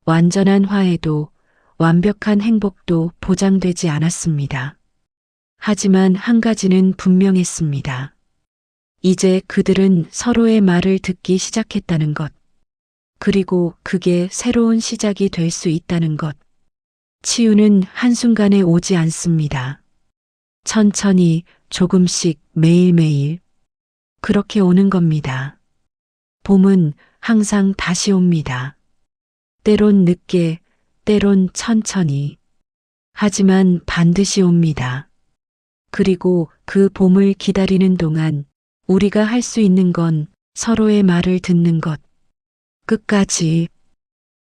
완전한 화해도 완벽한 행복도 보장되지 않았습니다. 하지만 한 가지는 분명했습니다. 이제 그들은 서로의 말을 듣기 시작했다는 것. 그리고 그게 새로운 시작이 될 수 있다는 것. 치유는 한순간에 오지 않습니다. 천천히, 조금씩, 매일매일. 그렇게 오는 겁니다. 봄은 항상 다시 옵니다. 때론 늦게, 때론 천천히. 하지만 반드시 옵니다. 그리고 그 봄을 기다리는 동안 우리가 할 수 있는 건 서로의 말을 듣는 것. 끝까지